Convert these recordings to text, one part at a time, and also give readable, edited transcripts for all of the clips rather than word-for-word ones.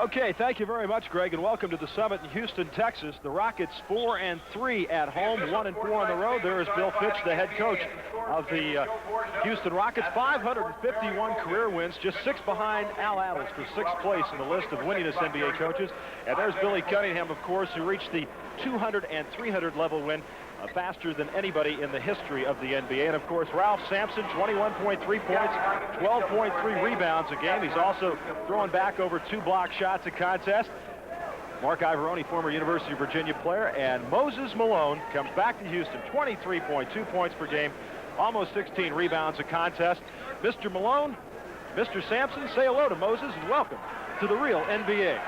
Okay, thank you very much, Greg, and welcome to the Summit in Houston, Texas. The Rockets 4-3 at home, 1-4 on the road. There is Bill Fitch, the head coach of the Houston Rockets. 551 career wins, just 6 behind Al Attles for 6th place in the list of winningest NBA coaches. And there's Billy Cunningham, of course, who reached the 200 and 300 level win faster than anybody in the history of the NBA. And, of course, Ralph Sampson, 21.3 points, 12.3 rebounds a game. He's also throwing back over 2 block shots a contest. Mark Ivoroni, former University of Virginia player, and Moses Malone comes back to Houston, 23.2 points per game, almost 16 rebounds a contest. Mr. Malone, Mr. Sampson, say hello to Moses and welcome to the real NBA.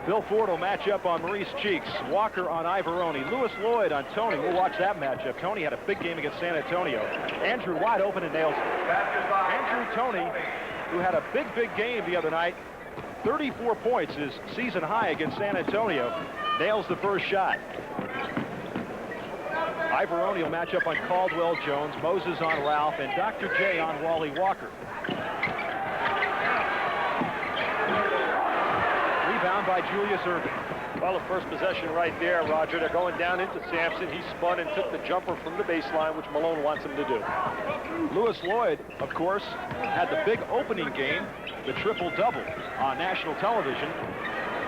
Bill Ford will match up on Maurice Cheeks, Walker on Ivoroni, Lewis Lloyd on Tony. We'll watch that matchup. Tony had a big game against San Antonio. Andrew wide open and nails it. Andrew Tony, who had a big game the other night, 34 points, his season high against San Antonio, nails the first shot. Ivoroni will match up on Caldwell Jones, Moses on Ralph, and Dr. J on Wally Walker. Rebound by Julius Erving. Well, the first possession right there, Roger. They're going down into Sampson. He spun and took the jumper from the baseline, which Malone wants him to do. Lewis Lloyd, of course, had the big opening game, the triple-double on national television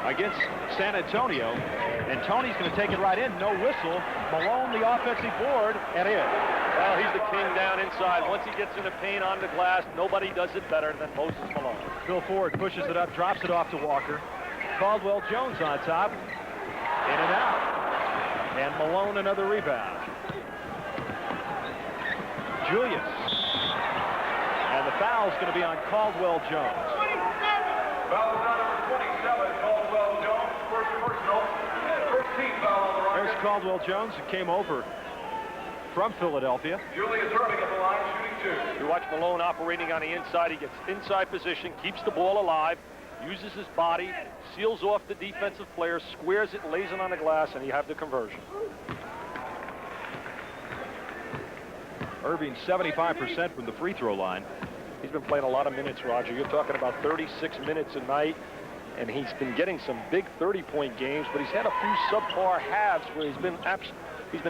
against San Antonio. And Tony's going to take it right in. No whistle. Malone, the offensive board, and in. Well, he's the king down inside. Once he gets in the paint on the glass, nobody does it better than Moses Malone. Phil Ford pushes it up, drops it off to Walker. Caldwell Jones on top. In and out. And Malone another rebound. Julius. And the foul's going to be on Caldwell Jones. Foul on number 27, Caldwell Jones. First personal. 13th foul on the Rockets. There's Caldwell Jones, who came over from Philadelphia. Julius Erving at the line, shooting 2. You watch Malone operating on the inside. He gets inside position, keeps the ball alive, uses his body, seals off the defensive player, squares it, lays it on the glass, and you have the conversion. Erving 75% from the free throw line. He's been playing a lot of minutes, Roger. You're talking about 36 minutes a night, and he's been getting some big 30-point games, but he's had a few subpar halves where he's been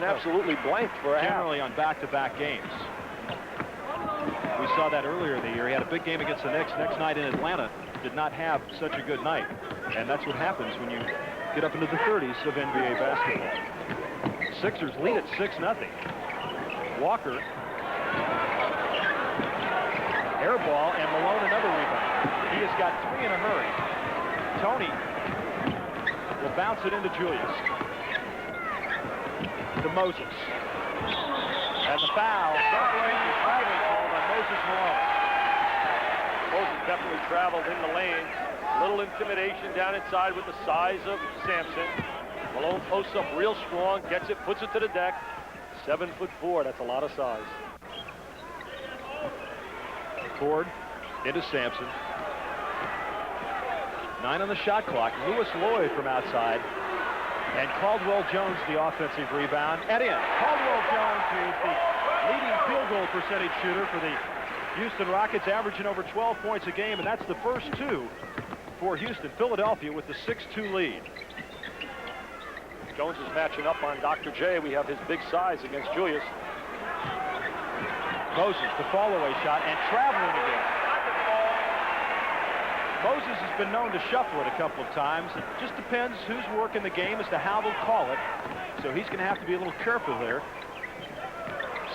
absolutely blanked for a half. Generally on back-to-back games. We saw that earlier in the year. He had a big game against the Knicks. Next night in Atlanta, did not have such a good night. And that's what happens when you get up into the 30s of NBA basketball. Sixers lead at 6-0. Walker. Air ball, and Malone another rebound. He has got 3 in a hurry. Tony will bounce it into Julius. To Moses. And the foul. Traveling called on Moses Malone. Moses definitely traveled in the lane. Little intimidation down inside with the size of Sampson. Malone posts up real strong, gets it, puts it to the deck. 7'4", that's a lot of size. Ford into Sampson. 9 on the shot clock. Lewis Lloyd from outside. And Caldwell Jones, the offensive rebound. And in. Caldwell Jones, who's the leading field goal percentage shooter for the Houston Rockets, averaging over 12 points a game, and that's the first 2 for Houston. Philadelphia with the 6-2 lead. Jones is matching up on Dr. J. We have his big size against Julius. Moses, the fall-away shot, and traveling again. Moses has been known to shuffle it a couple of times. It just depends who's working the game as to how they'll call it. So he's going to have to be a little careful here.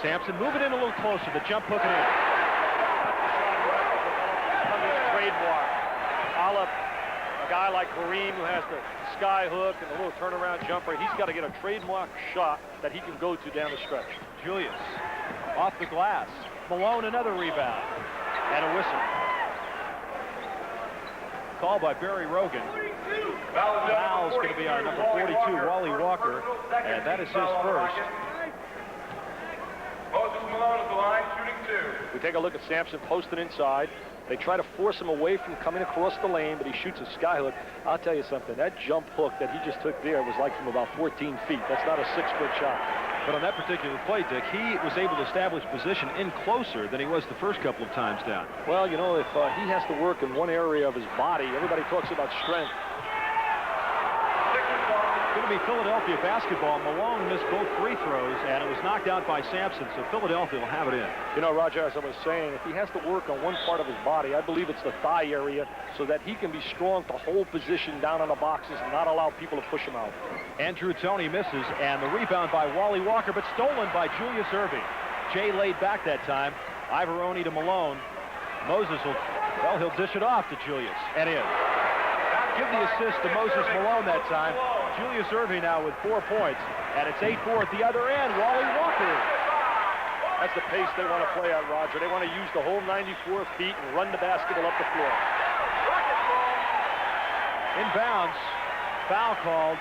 Sampson, move it in a little closer. The jump hook it in. Trademark. A guy like Kareem, who has the sky hook and the little turnaround jumper, he's got to get a trademark shot that he can go to down the stretch. Julius off the glass. Malone another rebound. And a whistle. Call by Barry Rogan. Foul's going to be on number 42, Wally Walker, and that is his first. Moses Malone at the line, shooting 2. We take a look at Sampson posted inside. They try to force him away from coming across the lane, but he shoots a skyhook. I'll tell you something, that jump hook that he just took there was like from about 14 feet. That's not a 6-foot shot. But on that particular play, Dick, he was able to establish position in closer than he was the first couple of times down. Well, you know, if he has to work in one area of his body, everybody talks about strength. It's going to be Philadelphia basketball. Malone missed both free throws, and it was knocked out by Sampson, so Philadelphia will have it in. You know, Roger, as I was saying, if he has to work on one part of his body, I believe it's the thigh area, so that he can be strong to hold position down on the boxes and not allow people to push him out. Andrew Toney misses, and the rebound by Wally Walker, but stolen by Julius Irving. Jay laid back that time. Ivoroni to Malone. Moses will, well, he'll dish it off to Julius, and in. Give the assist to Moses Malone that time. Julius Irving now with 4 points, and it's 8-4 at the other end. Wally Walker. That's the pace they want to play at, Roger. They want to use the whole 94 feet and run the basketball up the floor. Inbounds. Foul called.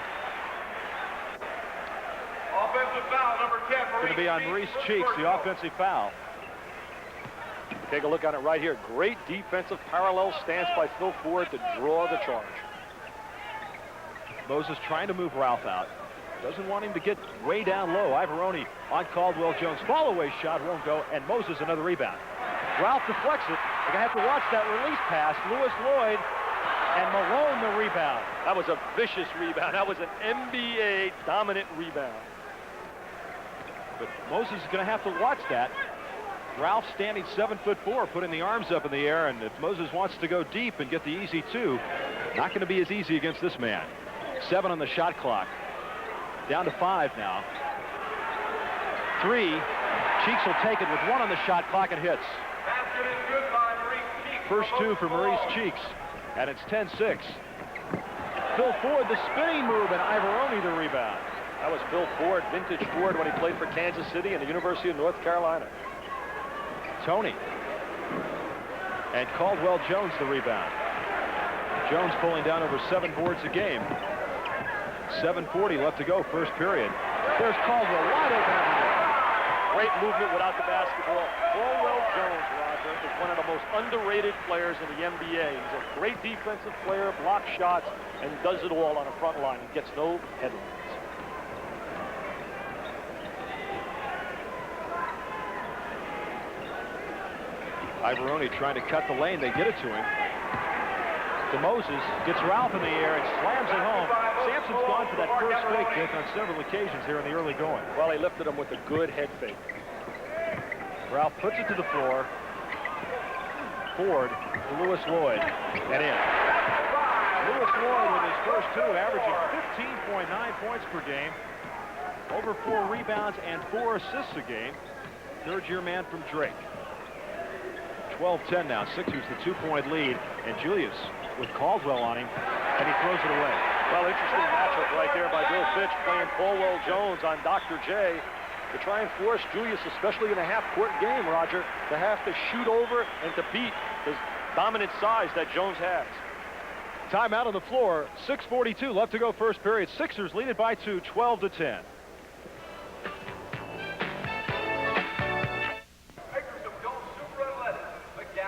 Offensive foul, number 10. Going to be on Maurice Cheeks, the offensive foul. Take a look on it right here. Great defensive parallel stance by Phil Ford to draw the charge. Moses trying to move Ralph out. Doesn't want him to get way down low. Ivoroni on Caldwell Jones. Fall-away shot won't go, and Moses another rebound. Ralph deflects it. They're going to have to watch that release pass. Lewis Lloyd and Malone the rebound. That was a vicious rebound. That was an NBA dominant rebound. But Moses is going to have to watch that. Ralph standing 7'4", putting the arms up in the air, and if Moses wants to go deep and get the easy two, not going to be as easy against this man. 7 on the shot clock. Down to 5 now. 3. Cheeks will take it with 1 on the shot clock and hits. Basket is good by Maurice Cheeks. First 2 for Maurice Cheeks, and it's 10-6. Phil Ford, the spinning move, and Ivoroni the rebound. That was Phil Ford, vintage Ford, when he played for Kansas City and the University of North Carolina. Toney. And Caldwell Jones the rebound. Jones pulling down over 7 boards a game. 7:40 left to go, first period. There's Caldwell, wide open. Great movement without the basketball. Caldwell Jones, Roger, is one of the most underrated players in the NBA. He's a great defensive player, blocks shots, and does it all on the front line. He gets no headlines. Ivoroni trying to cut the lane. They get it to him. To Moses, gets Ralph in the air and slams it home. Sampson's gone for that first fake kick on several occasions here in the early going. Well, he lifted him with a good head fake. Ralph puts it to the floor. Ford to Lewis Lloyd, and in. Lewis Lloyd with his first 2, averaging 15.9 points per game, over 4 rebounds and 4 assists a game. Third-year man from Drake. 12-10 now. Sixers the 2-point lead, and Julius with Caldwell on him, and he throws it away. Well, interesting matchup right there by Bill Fitch playing Caldwell Jones on Dr. J to try and force Julius, especially in a half-court game, Roger, to have to shoot over and to beat the dominant size that Jones has. Timeout on the floor. 6:42 left to go, first period. Sixers lead it by 2, 12-10.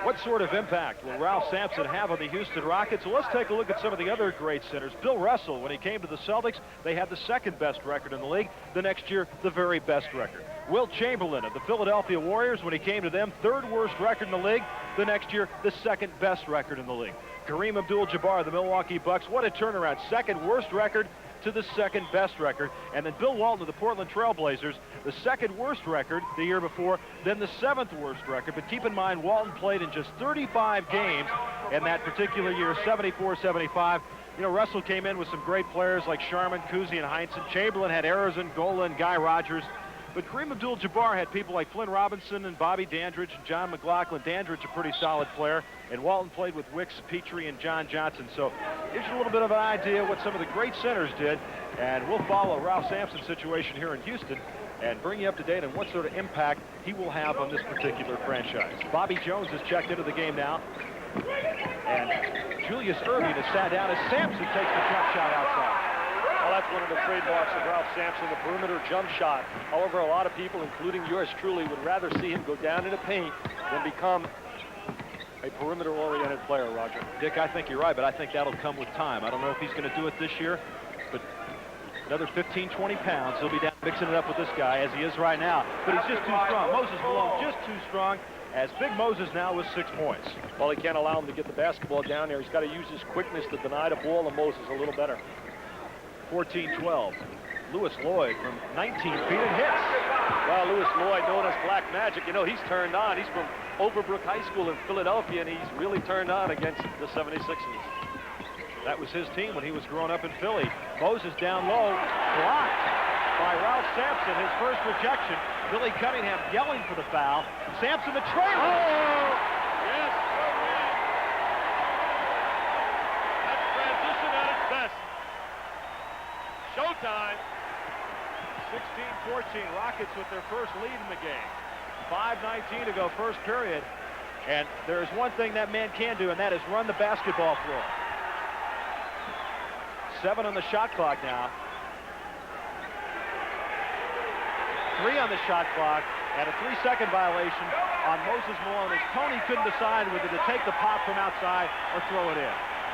What sort of impact will Ralph Sampson have on the Houston Rockets? Well, let's take a look at some of the other great centers. Bill Russell, when he came to the Celtics, they had the 2nd best record in the league. The next year, the very best record. Wilt Chamberlain of the Philadelphia Warriors, when he came to them, 3rd worst record in the league. The next year, the 2nd best record in the league. Kareem Abdul-Jabbar, the Milwaukee Bucks, what a turnaround. 2nd worst record to the 2nd best record. And then Bill Walton of the Portland Trail Blazers, the 2nd worst record the year before, then the 7th worst record. But keep in mind, Walton played in just 35 games in that particular year, 74-75. You know, Russell came in with some great players like Sharman, Cousy, and Heinsohn. Chamberlain had Arizon, Gola, and Guy Rogers. But Kareem Abdul-Jabbar had people like Flynn Robinson and Bobby Dandridge and John McLaughlin. Dandridge, a pretty solid player. And Walton played with Wicks, Petrie, and John Johnson. So gives you a little bit of an idea what some of the great centers did. And we'll follow Ralph Sampson's situation here in Houston and bring you up to date on what sort of impact he will have on this particular franchise. Bobby Jones has checked into the game now. And Julius Irving has sat down as Sampson takes the jump shot outside. Well, that's one of the trademarks of Ralph Sampson, the perimeter jump shot. However, a lot of people, including yours truly, would rather see him go down in the paint than become a perimeter-oriented player, Roger. Dick, I think you're right, but I think that'll come with time. I don't know if he's going to do it this year, but Another 15, 20 pounds. He'll be down mixing it up with this guy as he is right now. But he's just too strong. Moses Malone just too strong, as Big Moses now with 6 points. Well, he can't allow him to get the basketball down there. He's got to use his quickness to deny the ball to Moses a little better. 14-12. Lewis Lloyd from 19 feet and hits. Well, Lewis Lloyd, known as Black Magic, you know, he's turned on. He's from Overbrook High School in Philadelphia, and he's really turned on against the 76ers. That was his team when he was growing up in Philly. Moses down low, blocked by Ralph Sampson, his first rejection. Billy Cunningham yelling for the foul. Sampson the trailer. Oh! Yes, that's transition at its best. Showtime. 16-14, Rockets with their first lead in the game. 5:19 to go, first period. And there is one thing that man can do, and that is run the basketball floor. 7 on the shot clock now. 3 on the shot clock, and a 3-second violation on Moses Malone, as Tony couldn't decide whether to take the pop from outside or throw it in.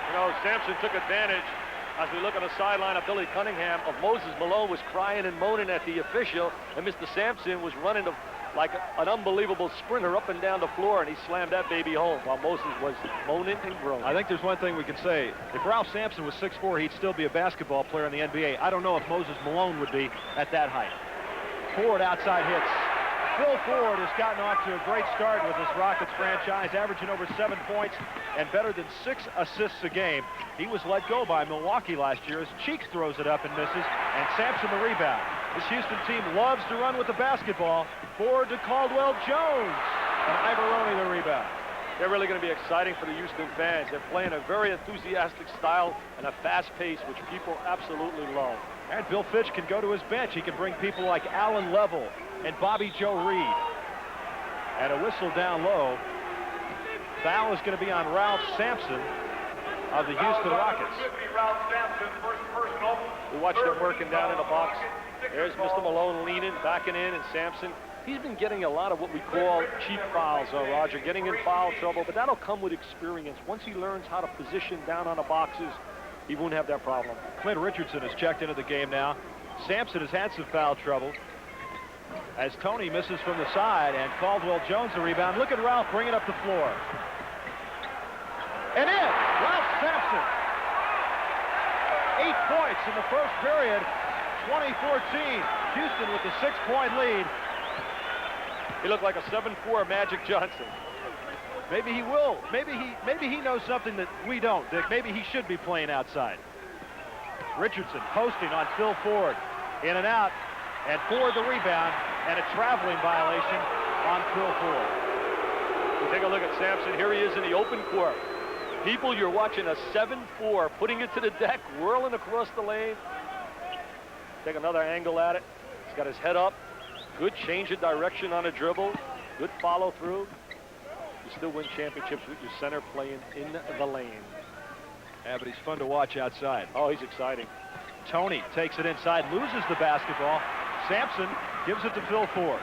You know, Sampson took advantage, as we look on the sideline of Billy Cunningham, of Moses Malone was crying and moaning at the official, and Mr. Sampson was running like an unbelievable sprinter up and down the floor, and he slammed that baby home while Moses was moaning and groaning. I think there's one thing we can say. If Ralph Sampson was 6'4", he'd still be a basketball player in the NBA. I don't know if Moses Malone would be at that height. Ford outside hits. Phil Ford has gotten off to a great start with this Rockets franchise, averaging over 7 points and better than 6 assists a game. He was let go by Milwaukee last year as Cheeks throws it up and misses, and Sampson the rebound. This Houston team loves to run with the basketball. Ford to Caldwell Jones, and Ivoroni the rebound. They're really going to be exciting for the Houston fans. They're playing a very enthusiastic style and a fast pace, which people absolutely love. And Bill Fitch can go to his bench. He can bring people like Alan Level and Bobby Joe Reed. And a whistle down low. Foul is going to be on Ralph Sampson of the Houston Rockets. We watched them working down in the box. There's Mr. Malone leaning, backing in, and Sampson. He's been getting a lot of what we call cheap fouls, Roger, getting in foul trouble, but that'll come with experience. Once he learns how to position down on the boxes, he won't have that problem. Clint Richardson has checked into the game now. Sampson has had some foul trouble as Tony misses from the side, and Caldwell Jones the rebound. Look at Ralph bring it up the floor. And in, Ralph Sampson. 8 points in the first period, 2014. Houston with the 6-point lead. He looked like a 7'4" Magic Johnson. Maybe he will. Maybe he knows something that we don't, Dick. Maybe he should be playing outside. Richardson posting on Phil Ford. In and out. And Ford the rebound. And a traveling violation on Phil Ford. We take a look at Sampson. Here he is in the open court. People, you're watching a 7'4", putting it to the deck, whirling across the lane. Take another angle at it. He's got his head up. Good change of direction on a dribble. Good follow through. You still win championships with your center playing in the lane. Yeah, but he's fun to watch outside. Oh, he's exciting. Tony takes it inside, loses the basketball. Sampson gives it to Phil Ford.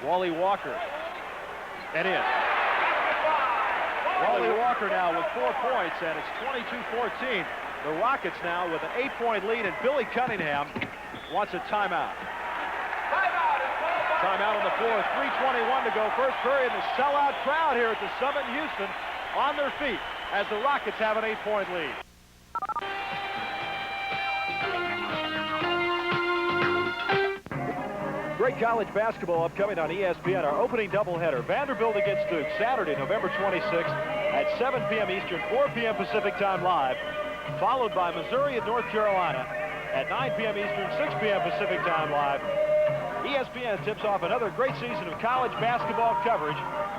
Wally Walker. And in. Wally Walker now with 4 points, and it's 22-14. The Rockets now with an 8-point lead, and Billy Cunningham wants a timeout. Timeout on the floor, 3:21 to go. First period, the sellout crowd here at the Summit in Houston on their feet as the Rockets have an 8-point lead. Great college basketball upcoming on ESPN. Our opening doubleheader, Vanderbilt against Duke, Saturday, November 26th at 7 p.m. Eastern, 4 p.m. Pacific time live, followed by Missouri and North Carolina at 9 p.m. Eastern, 6 p.m. Pacific time live. ESPN tips off another great season of college basketball coverage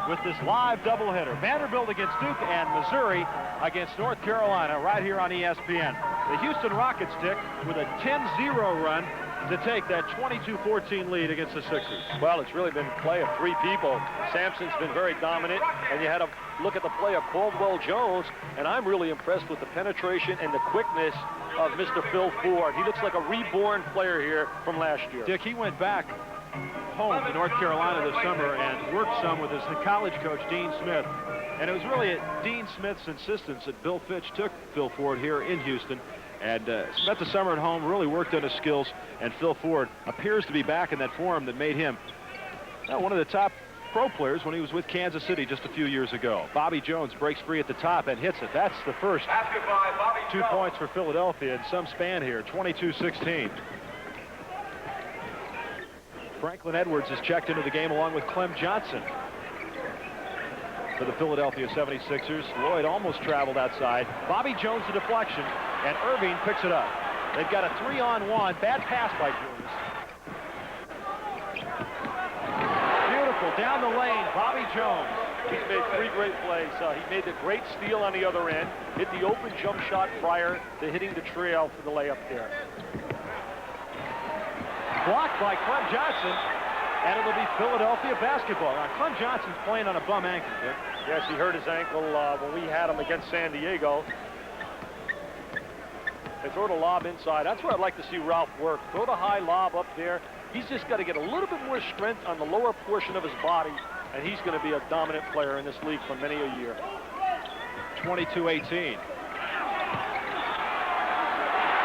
with this live doubleheader. Vanderbilt against Duke and Missouri against North Carolina right here on ESPN. The Houston Rockets, Dick, with a 10-0 run to take that 22-14 lead against the Sixers. Well, it's really been play of 3 people. Sampson's been very dominant, and you had to look at the play of Caldwell Jones, and I'm really impressed with the penetration and the quickness of Mr. Phil Ford. He looks like a reborn player here from last year. Dick, he went back home to North Carolina this summer and worked some with his college coach, Dean Smith. And it was really at Dean Smith's insistence that Bill Fitch took Phil Ford here in Houston. And spent the summer at home, really worked on his skills, and Phil Ford appears to be back in that form that made him one of the top pro players when he was with Kansas City just a few years ago. Bobby Jones breaks free at the top and hits it. That's the first 2 points for Philadelphia in some span here, 22-16. Franklin Edwards is checked into the game along with Clem Johnson for the Philadelphia 76ers. Lloyd almost traveled outside. Bobby Jones the deflection, and Irving picks it up. They've got a 3-on-1. Bad pass by Julius. Beautiful down the lane, Bobby Jones. He's made 3 great plays. He made the great steal on the other end, hit the open jump shot prior to hitting the trail for the layup there. Blocked by Clem Johnson, and it'll be Philadelphia basketball. Now, Clem Johnson's playing on a bum ankle, Dick. Yes, he hurt his ankle when we had him against San Diego. They throw the lob inside. That's where I'd like to see Ralph work. Throw the high lob up there. He's just got to get a little bit more strength on the lower portion of his body, and he's going to be a dominant player in this league for many a year. 22-18.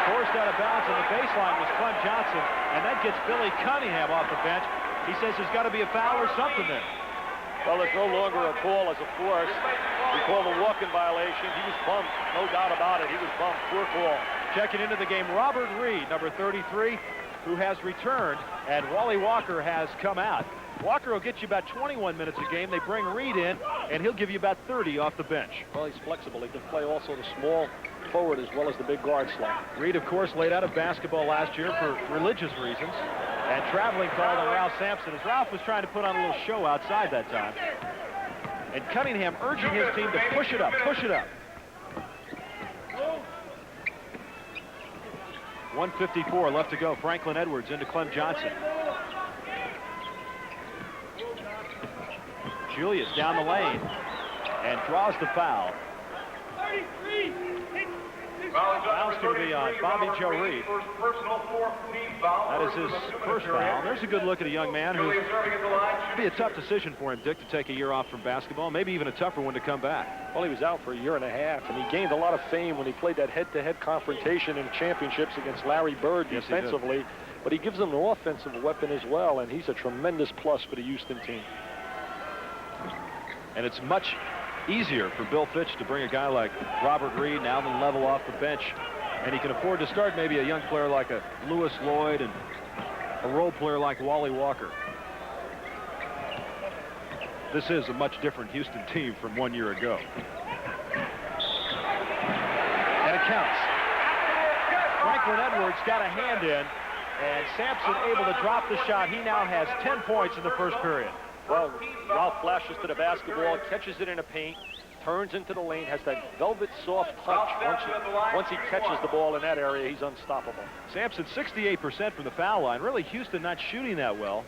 Forced out of bounds on the baseline was Clem Johnson, and that gets Billy Cunningham off the bench. He says there's got to be a foul or something there. Well, there's no longer a call as a force. We call the walk-in violation. He was bumped, no doubt about it. He was bumped. Poor call. Checking into the game, Robert Reed, number 33, who has returned, and Wally Walker has come out. Walker will get you about 21 minutes a game. They bring Reed in, and he'll give you about 30 off the bench. Well, he's flexible. He can play also the small forward as well as the big guard slot. Reed, of course, laid out of basketball last year for religious reasons, and traveling called on Ralph Sampson as Ralph was trying to put on a little show outside that time. And Cunningham urging his team to push it up, push it up. 1:54 left to go. Franklin Edwards into Clem Johnson. Julius down the lane and draws the foul. Foul's going to be on Bobby Joe Reed. That is his first foul. There's a good look at a young man who be a tough decision for him, Dick, to take a year off from basketball, maybe even a tougher one to come back. Well, he was out for a year and a half, and he gained a lot of fame when he played that head-to-head confrontation in championships against Larry Bird defensively. But he gives them an offensive weapon as well, and he's a tremendous plus for the Houston team. And it's much easier for Bill Fitch to bring a guy like Robert Reed and Alvin Level off the bench, and he can afford to start maybe a young player like a Lewis Lloyd and a role player like Wally Walker. This is a much different Houston team from 1 year ago. And it counts. Franklin Edwards got a hand in, and Sampson able to drop the shot. He now has 10 points in the first period. Well, Ralph flashes to the basketball, catches it in a paint, turns into the lane, has that velvet soft touch. Once he catches the ball in that area, he's unstoppable. Sampson 68% from the foul line. Really, Houston not shooting that well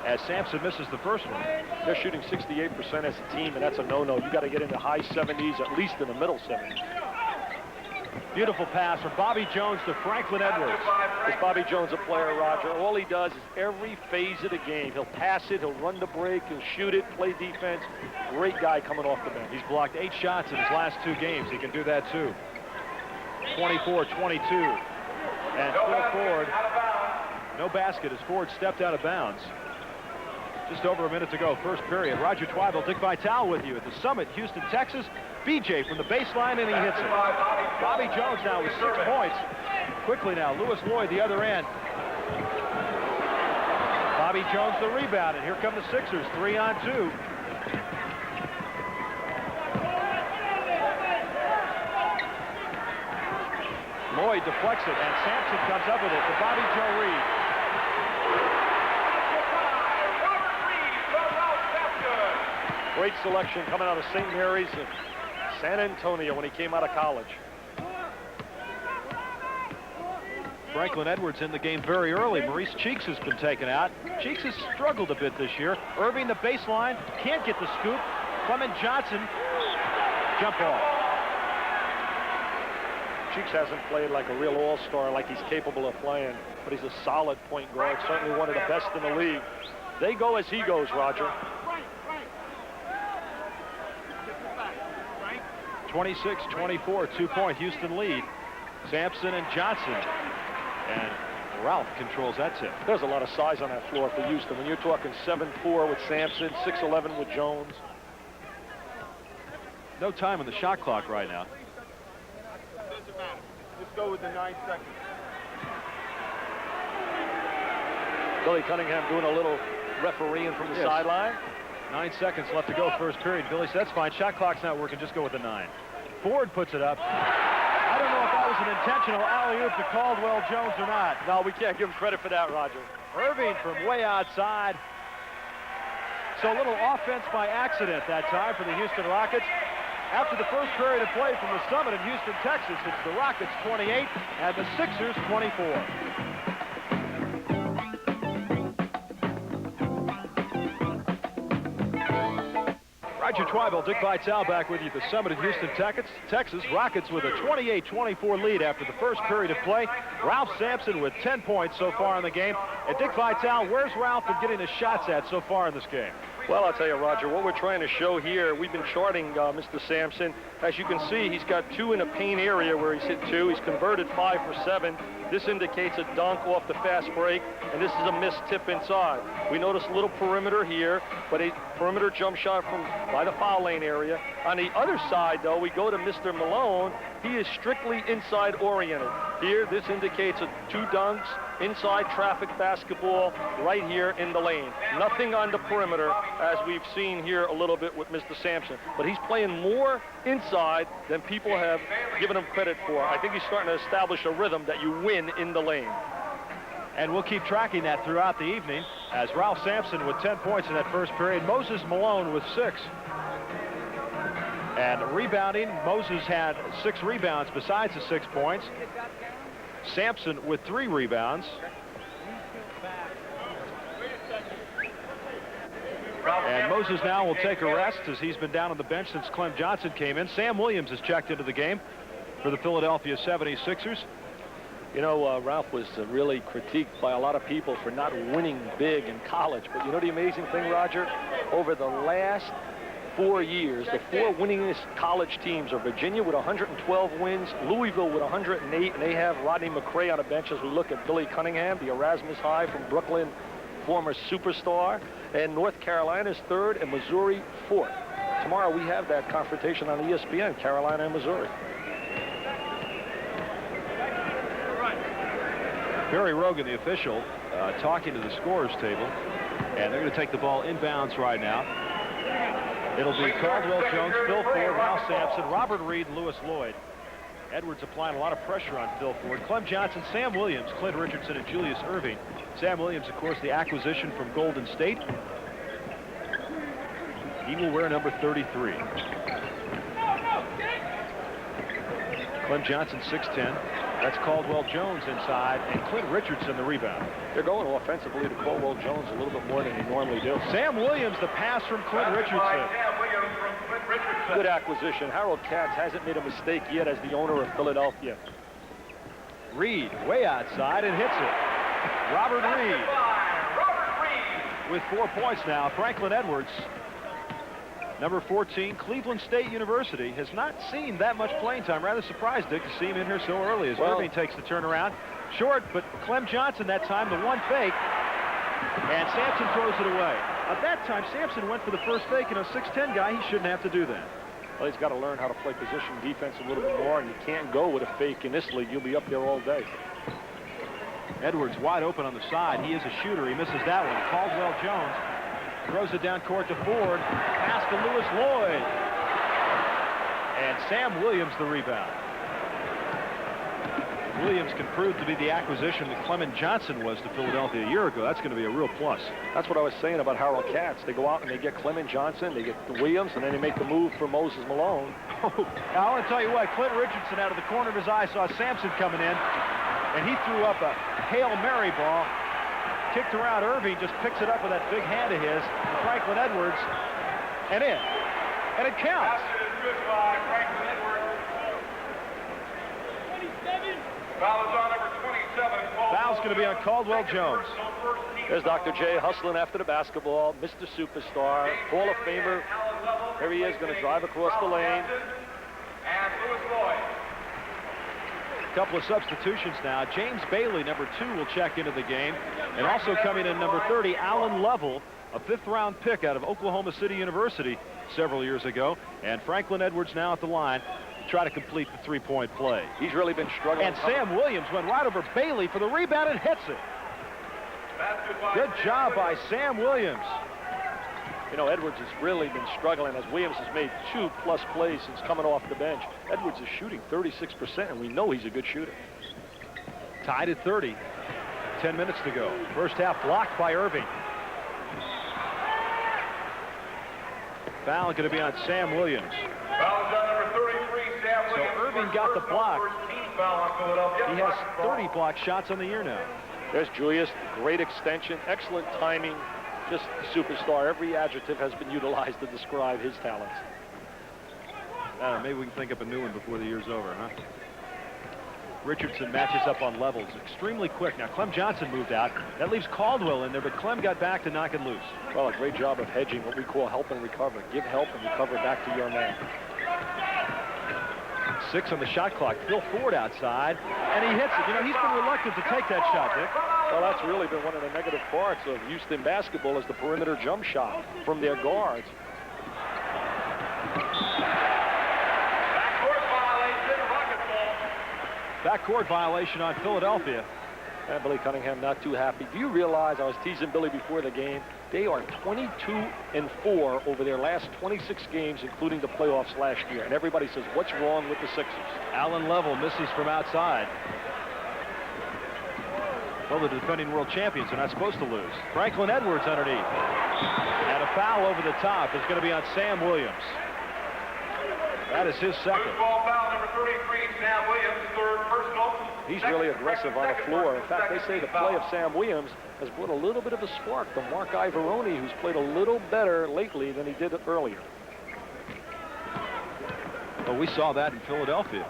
as Sampson misses the first one. They're shooting 68% as a team, and that's a no-no. You got to get into high 70s, at least in the middle 70s. Beautiful pass from Bobby Jones to Franklin Edwards. Is Bobby Jones a player, Roger? All he does is every phase of the game. He'll pass it, he'll run the break, he'll shoot it, play defense. Great guy coming off the bench. He's blocked 8 shots in his last 2 games. He can do that too. 24-22. And Phil Ford, no basket as Ford stepped out of bounds. Just over a minute to go, first period. Roger Twibell, Dick Vitale with you at the Summit, Houston, Texas. BJ from the baseline, and he hits it. Bobby Jones now with 6 points. Quickly now, Lewis Lloyd the other end. Bobby Jones the rebound, and here come the Sixers, 3-on-2. Lloyd deflects it, and Sampson comes up with it for Bobby Joe Reed. Great selection coming out of St. Mary's and San Antonio when he came out of college. Franklin Edwards in the game very early. Maurice Cheeks has been taken out. Cheeks has struggled a bit this year. Irving the baseline, can't get the scoop. Clement Johnson, jump ball. Cheeks hasn't played like a real all-star like he's capable of playing, but he's a solid point guard, certainly one of the best in the league. They go as he goes, Roger. 26-24, 2-point Houston lead. Sampson and Johnson. And Ralph controls that tip. There's a lot of size on that floor for Houston. When you're talking 7'4" with Sampson, 6'11" with Jones. No time on the shot clock right now. Doesn't matter. Let's go with the 9 seconds. Billy Cunningham doing a little refereeing from the sideline. 9 seconds left to go first period. Billy said, that's fine. Shot clock's not working. Just go with the 9. Ford puts it up. I don't know if that was an intentional alley-oop to Caldwell Jones or not. No, we can't give him credit for that, Roger. Irving from way outside. So a little offense by accident that time for the Houston Rockets. After the first period of play from the Summit in Houston, Texas, it's the Rockets 28 and the Sixers 24. Roger Twyville, Dick Vitale back with you at the Summit in Houston, Texas. Rockets with a 28-24 lead after the first period of play. Ralph Sampson with 10 points so far in the game. And Dick Vitale, where's Ralph been getting his shots at so far in this game? Well, I'll tell you, Roger, what we're trying to show here, we've been charting Mr. Sampson. As you can see, he's got 2 in a paint area where he's hit 2. He's converted 5 for 7. This indicates a dunk off the fast break, and this is a missed tip inside. We notice a little perimeter here, but a perimeter jump shot from by the foul lane area. On the other side, though, we go to Mr. Malone. He is strictly inside oriented. Here, this indicates 2 dunks, inside traffic basketball right here in the lane. Nothing on the perimeter, as we've seen here a little bit with Mr. Sampson. But he's playing more inside than people have given him credit for. I think he's starting to establish a rhythm that you win in the lane. And we'll keep tracking that throughout the evening as Ralph Sampson with 10 points in that first period. Moses Malone with 6. And rebounding, Moses had 6 rebounds besides the 6 points. Sampson with 3 rebounds. And Moses now will take a rest as he's been down on the bench since Clem Johnson came in. Sam Williams has checked into the game for the Philadelphia 76ers. You know, Ralph was really critiqued by a lot of people for not winning big in college. But you know the amazing thing, Roger? Over the last 4 years, the 4 winningest college teams are Virginia with 112 wins, Louisville with 108, and they have Rodney McCray on the bench as we look at Billy Cunningham, the Erasmus High from Brooklyn, former superstar, and North Carolina's 3rd and Missouri 4th. Tomorrow we have that confrontation on ESPN, Carolina and Missouri. Barry Rogan, the official, talking to the scorers table, and they're going to take the ball inbounds right now. It'll be Caldwell Jones, Phil Ford, Ralph Sampson, Robert Reed, and Lewis Lloyd. Edwards applying a lot of pressure on Phil Ford. Clem Johnson, Sam Williams, Clint Richardson, and Julius Irving. Sam Williams, of course, the acquisition from Golden State. He will wear number 33. Clem Johnson, 6'10". That's Caldwell Jones inside, and Clint Richardson the rebound. They're going offensively to Caldwell Jones a little bit more than they normally do. Sam Williams, the pass from Clint Richardson. Good acquisition. Harold Katz hasn't made a mistake yet as the owner of Philadelphia. Reed way outside and hits it. Robert Reed with 4 points now. Franklin Edwards, number 14, Cleveland State University, has not seen that much playing time. Rather surprised, Dick, to see him in here so early as Irving takes the turnaround. Short, but Clem Johnson that time, the one fake, and Sampson throws it away. At that time, Sampson went for the first fake, and a 6'10" guy, he shouldn't have to do that. Well, he's got to learn how to play position defense a little bit more, and you can't go with a fake in this league. You'll be up there all day. Edwards wide open on the side. He is a shooter. He misses that one. Caldwell Jones throws it down court to Ford. Pass to Lewis Lloyd. And Sam Williams the rebound. Williams can prove to be the acquisition that Clement Johnson was to Philadelphia a year ago. That's going to be a real plus. That's what I was saying about Harold Katz. They go out and they get Clement Johnson, they get Williams, and then they make the move for Moses Malone. Now, I want to tell you what, Clint Richardson out of the corner of his eye saw Sampson coming in, and he threw up a Hail Mary ball. Kicked around. Irving just picks it up with that big hand of his. Franklin Edwards, and in. And it counts. Good by Franklin Edwards. Foul is on number 27. Foul's going to be on Caldwell Jones. There's Dr. J hustling after the basketball. Mr. Superstar, Hall of Famer. Here he is going to drive across the lane. And Lewis Lloyd. Couple of substitutions now. James Bailey, number 2, will check into the game. And also coming in number 30, Alan Lovell, a 5th-round pick out of Oklahoma City University several years ago. And Franklin Edwards now at the line to try to complete the 3-point play. He's really been struggling. And Sam Williams went right over Bailey for the rebound and hits it. Good job by Sam Williams. You know, Edwards has really been struggling as Williams has made 2+ plays since coming off the bench. Edwards is shooting 36%, and we know he's a good shooter. Tied at 30. 10 minutes to go. First half blocked by Irving. Foul going to be on Sam Williams. Foul is on number 33, Sam So Williams. Irving got the block. 13th foul on Philadelphia. He has 30 block shots on the year now. There's Julius, great extension, excellent timing, just a superstar. Every adjective has been utilized to describe his talents. Maybe we can think up a new one before the year's over, huh? Richardson matches up on levels extremely quick. Now, Clem Johnson moved out. That leaves Caldwell in there, but Clem got back to knock it loose. Well, a great job of hedging, what we call help and recover. Give help and recover back to your man. 6 on the shot clock. Phil Ford outside, and he hits it. You know, he's been reluctant to take that shot, Dick. Well, that's really been one of the negative parts of Houston basketball is the perimeter jump shot from their guards. Backcourt violation, Rocket ball. Backcourt violation on Philadelphia. And Billy Cunningham not too happy. Do you realize, I was teasing Billy before the game, they are 22-4 over their last 26 games, including the playoffs last year. And everybody says, what's wrong with the Sixers? Alan Lovell misses from outside. Well, the defending world champions are not supposed to lose. Franklin Edwards underneath. And a foul over the top is going to be on Sam Williams. That is his second. Loose ball foul, number 33, Sam Williams, 3rd personal. He's really aggressive on the floor. In fact, they say the play of Sam Williams has brought a little bit of a spark to Mark Ivoroni, who's played a little better lately than he did earlier. Well, we saw that in Philadelphia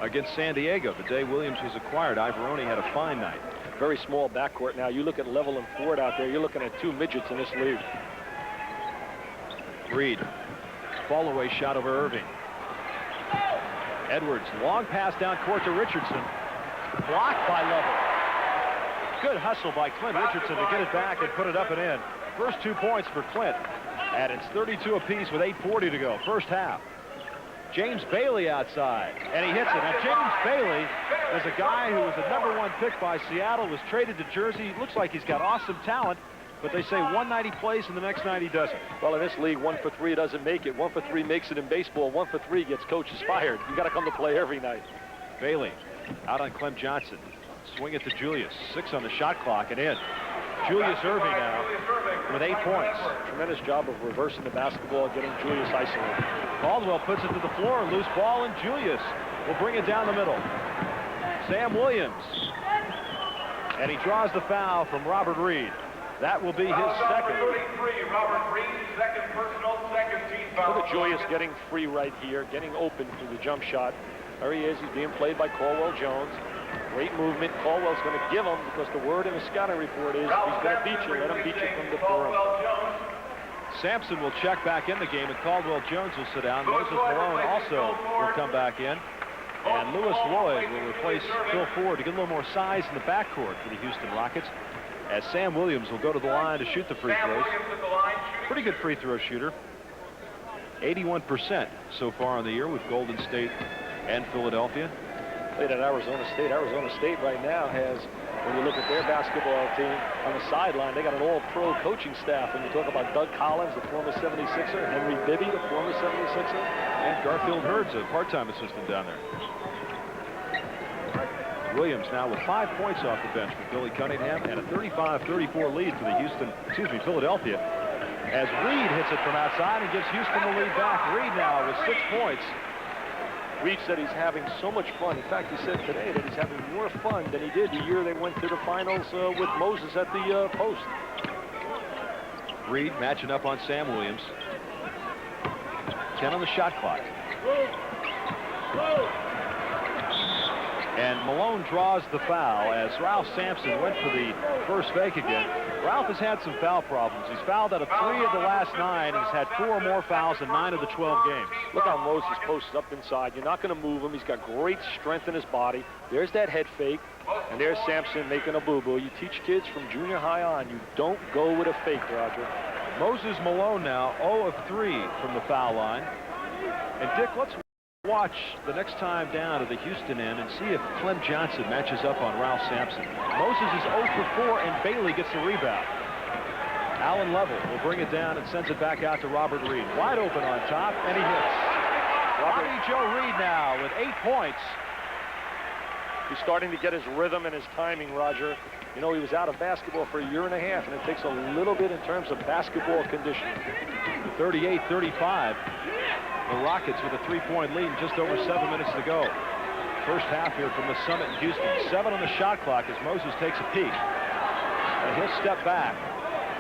against San Diego. The day Williams was acquired, Ivoroni had a fine night. Very small backcourt now. You look at Level and Ford out there, you're looking at 2 midgets in this league. Reed, fall away shot over Irving. Edwards, long pass down court to Richardson. Blocked by Lovell. Good hustle by Clint Richardson to get it back and put it up and in. First 2 points for Clint. And it's 32 apiece with 8:40 to go. First half. James Bailey outside, and he hits it. Now, James Bailey is a guy who was a #1 pick by Seattle, was traded to Jersey. Looks like he's got awesome talent, but they say one night he plays and the next night he doesn't. Well, in this league, 1 for 3 doesn't make it. 1 for 3 makes it in baseball. 1 for 3 gets coaches fired. You got to come to play every night. Bailey out on Clem Johnson. Swing it to Julius. 6 on the shot clock and in. Julius Irving now with 8 points. Tremendous job of reversing the basketball, getting Julius isolated. Caldwell puts it to the floor, loose ball, and Julius will bring it down the middle. Sam Williams. And he draws the foul from Robert Reed. That will be his second. 33, Robert Reed, 2nd personal, 2nd team foul. Look at Julius getting free right here, getting open for the jump shot. There he is. He's being played by Caldwell Jones. Great movement. Caldwell's going to give him, because the word in the scouting report is he's going to beat you. Let him beat you from the perimeter. Sampson will check back in the game, and Caldwell Jones will sit down. Moses Malone also will come back in. And Lewis Lloyd will replace Phil Ford to get a little more size in the backcourt for the Houston Rockets, as Sam Williams will go to the line to shoot the free throws. Pretty good free throw shooter. 81% so far on the year with Golden State and Philadelphia. Played at Arizona State. Arizona State right now has, when you look at their basketball team on the sideline, they got an all-pro coaching staff. When you talk about Doug Collins, the former 76er, Henry Bibby, the former 76er. And Garfield Hurd's a part-time assistant down there. Williams now with 5 points off the bench for Billy Cunningham, and a 35-34 lead for the Philadelphia. As Reed hits it from outside and gives Houston the lead back. Reed now with 6 points. Reed said he's having so much fun. In fact, he said today that he's having more fun than he did the year they went to the finals with Moses at the post. Reed matching up on Sam Williams. 10 on the shot clock. And Malone draws the foul as Ralph Sampson went for the first fake again. Ralph has had some foul problems. He's fouled out of 3 of the last 9 and has had 4 more fouls in 9 of the 12 games. Look how Moses posts up inside. You're not going to move him. He's got great strength in his body. There's that head fake, and there's Sampson making a boo-boo. You teach kids from junior high on, you don't go with a fake, Roger. Moses Malone now 0 of 3 from the foul line. And Dick, let's watch the next time down to the Houston end and see if Clem Johnson matches up on Ralph Sampson. Moses is 0 for 4 and Bailey gets the rebound. Alan Level will bring it down and sends it back out to Robert Reed. Wide open on top, and he hits. Bobby Joe Reed now with 8 points. He's starting to get his rhythm and his timing, Roger. You know, he was out of basketball for a year and a half, and it takes a little bit in terms of basketball conditioning. 38-35. The Rockets with a 3-point lead and just over 7 minutes to go. First half here from the Summit in Houston. 7 on the shot clock as Moses takes a peek. And he'll step back.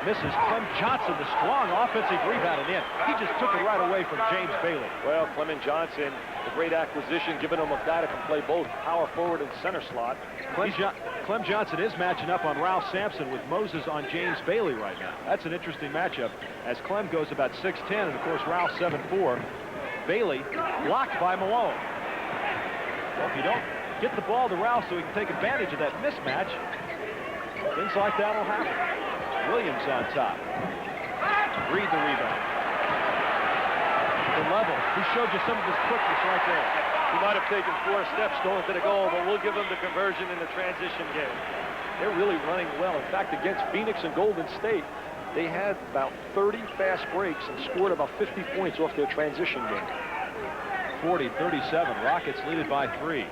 Misses. Clem Johnson, the strong offensive rebound, and in. He just took it right away from James Bailey. Well, Clement Johnson, a great acquisition, giving him a guy that can play both power forward and center slot. Clem Johnson is matching up on Ralph Sampson with Moses on James Bailey right now. That's an interesting matchup as Clem goes about 6'10", and of course Ralph 7'4". Bailey blocked by Malone. Well, if you don't get the ball to Ralph so he can take advantage of that mismatch, things like that will happen. Williams on top. Reed the rebound. The Level, who showed you some of his quickness right there. He might have taken 4 steps going to the goal, but we'll give him the conversion in the transition game. They're really running well. In fact, against Phoenix and Golden State, they had about 30 fast breaks and scored about 50 points off their transition game. 40-37, Rockets lead it by 3.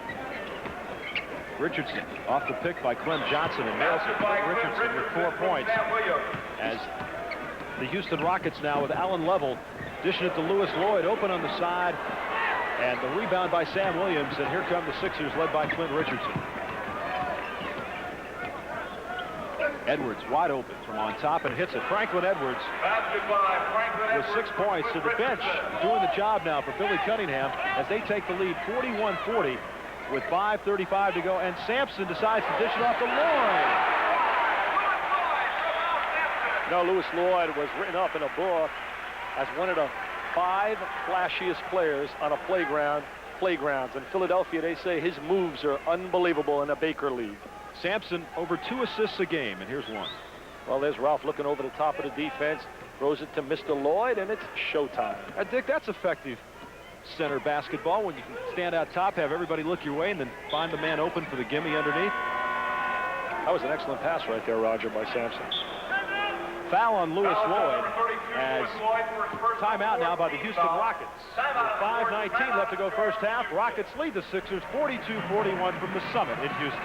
Richardson off the pick by Clem Johnson and nails it. Richardson with 4 points as the Houston Rockets now with Alan Level dishing it to Lewis Lloyd open on the side, and the rebound by Sam Williams, and here come the Sixers led by Clint Richardson. Edwards wide open from on top and hits it. Franklin Edwards with 6 points to the bench, doing the job now for Billy Cunningham as they take the lead 41-40 with 5:35 to go, and Sampson decides to dish it off to Lloyd. Now, Lewis Lloyd was written up in a book as one of the 5 flashiest players on a playgrounds. In Philadelphia, they say his moves are unbelievable in a Baker League. Sampson over 2 assists a game, and here's one. Well, there's Ralph looking over the top of the defense, throws it to Mr. Lloyd, and it's showtime. Dick, that's effective center basketball when you can stand out top, have everybody look your way, and then find the man open for the gimme underneath. That was an excellent pass right there, Roger, by Sampson. Foul on Lewis Lloyd as timeout now by the Houston Rockets. With 5:19 left to go first half, Rockets lead the Sixers 42-41 from the Summit in Houston.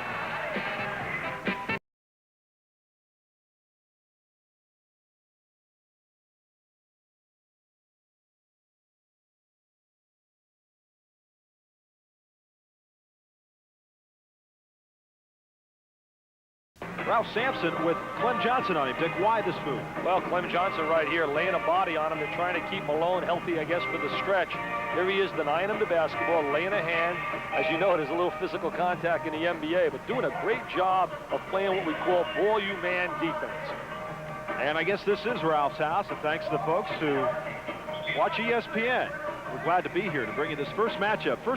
Ralph Sampson with Clem Johnson on him. Dick, why this move? Well, Clem Johnson right here laying a body on him. They're trying to keep Malone healthy, I guess, for the stretch. Here he is denying him the basketball, laying a hand. As you know, there's a little physical contact in the NBA, but doing a great job of playing what we call ball-you-man defense. And I guess this is Ralph's house, and thanks to the folks who watch ESPN. We're glad to be here to bring you this first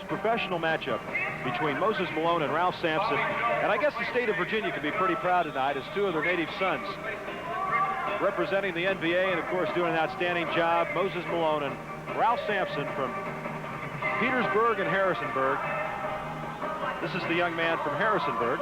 professional matchup between Moses Malone and Ralph Sampson. And I guess the state of Virginia can be pretty proud tonight as 2 of their native sons representing the NBA and, of course, doing an outstanding job. Moses Malone and Ralph Sampson from Petersburg and Harrisonburg. This is the young man from Harrisonburg.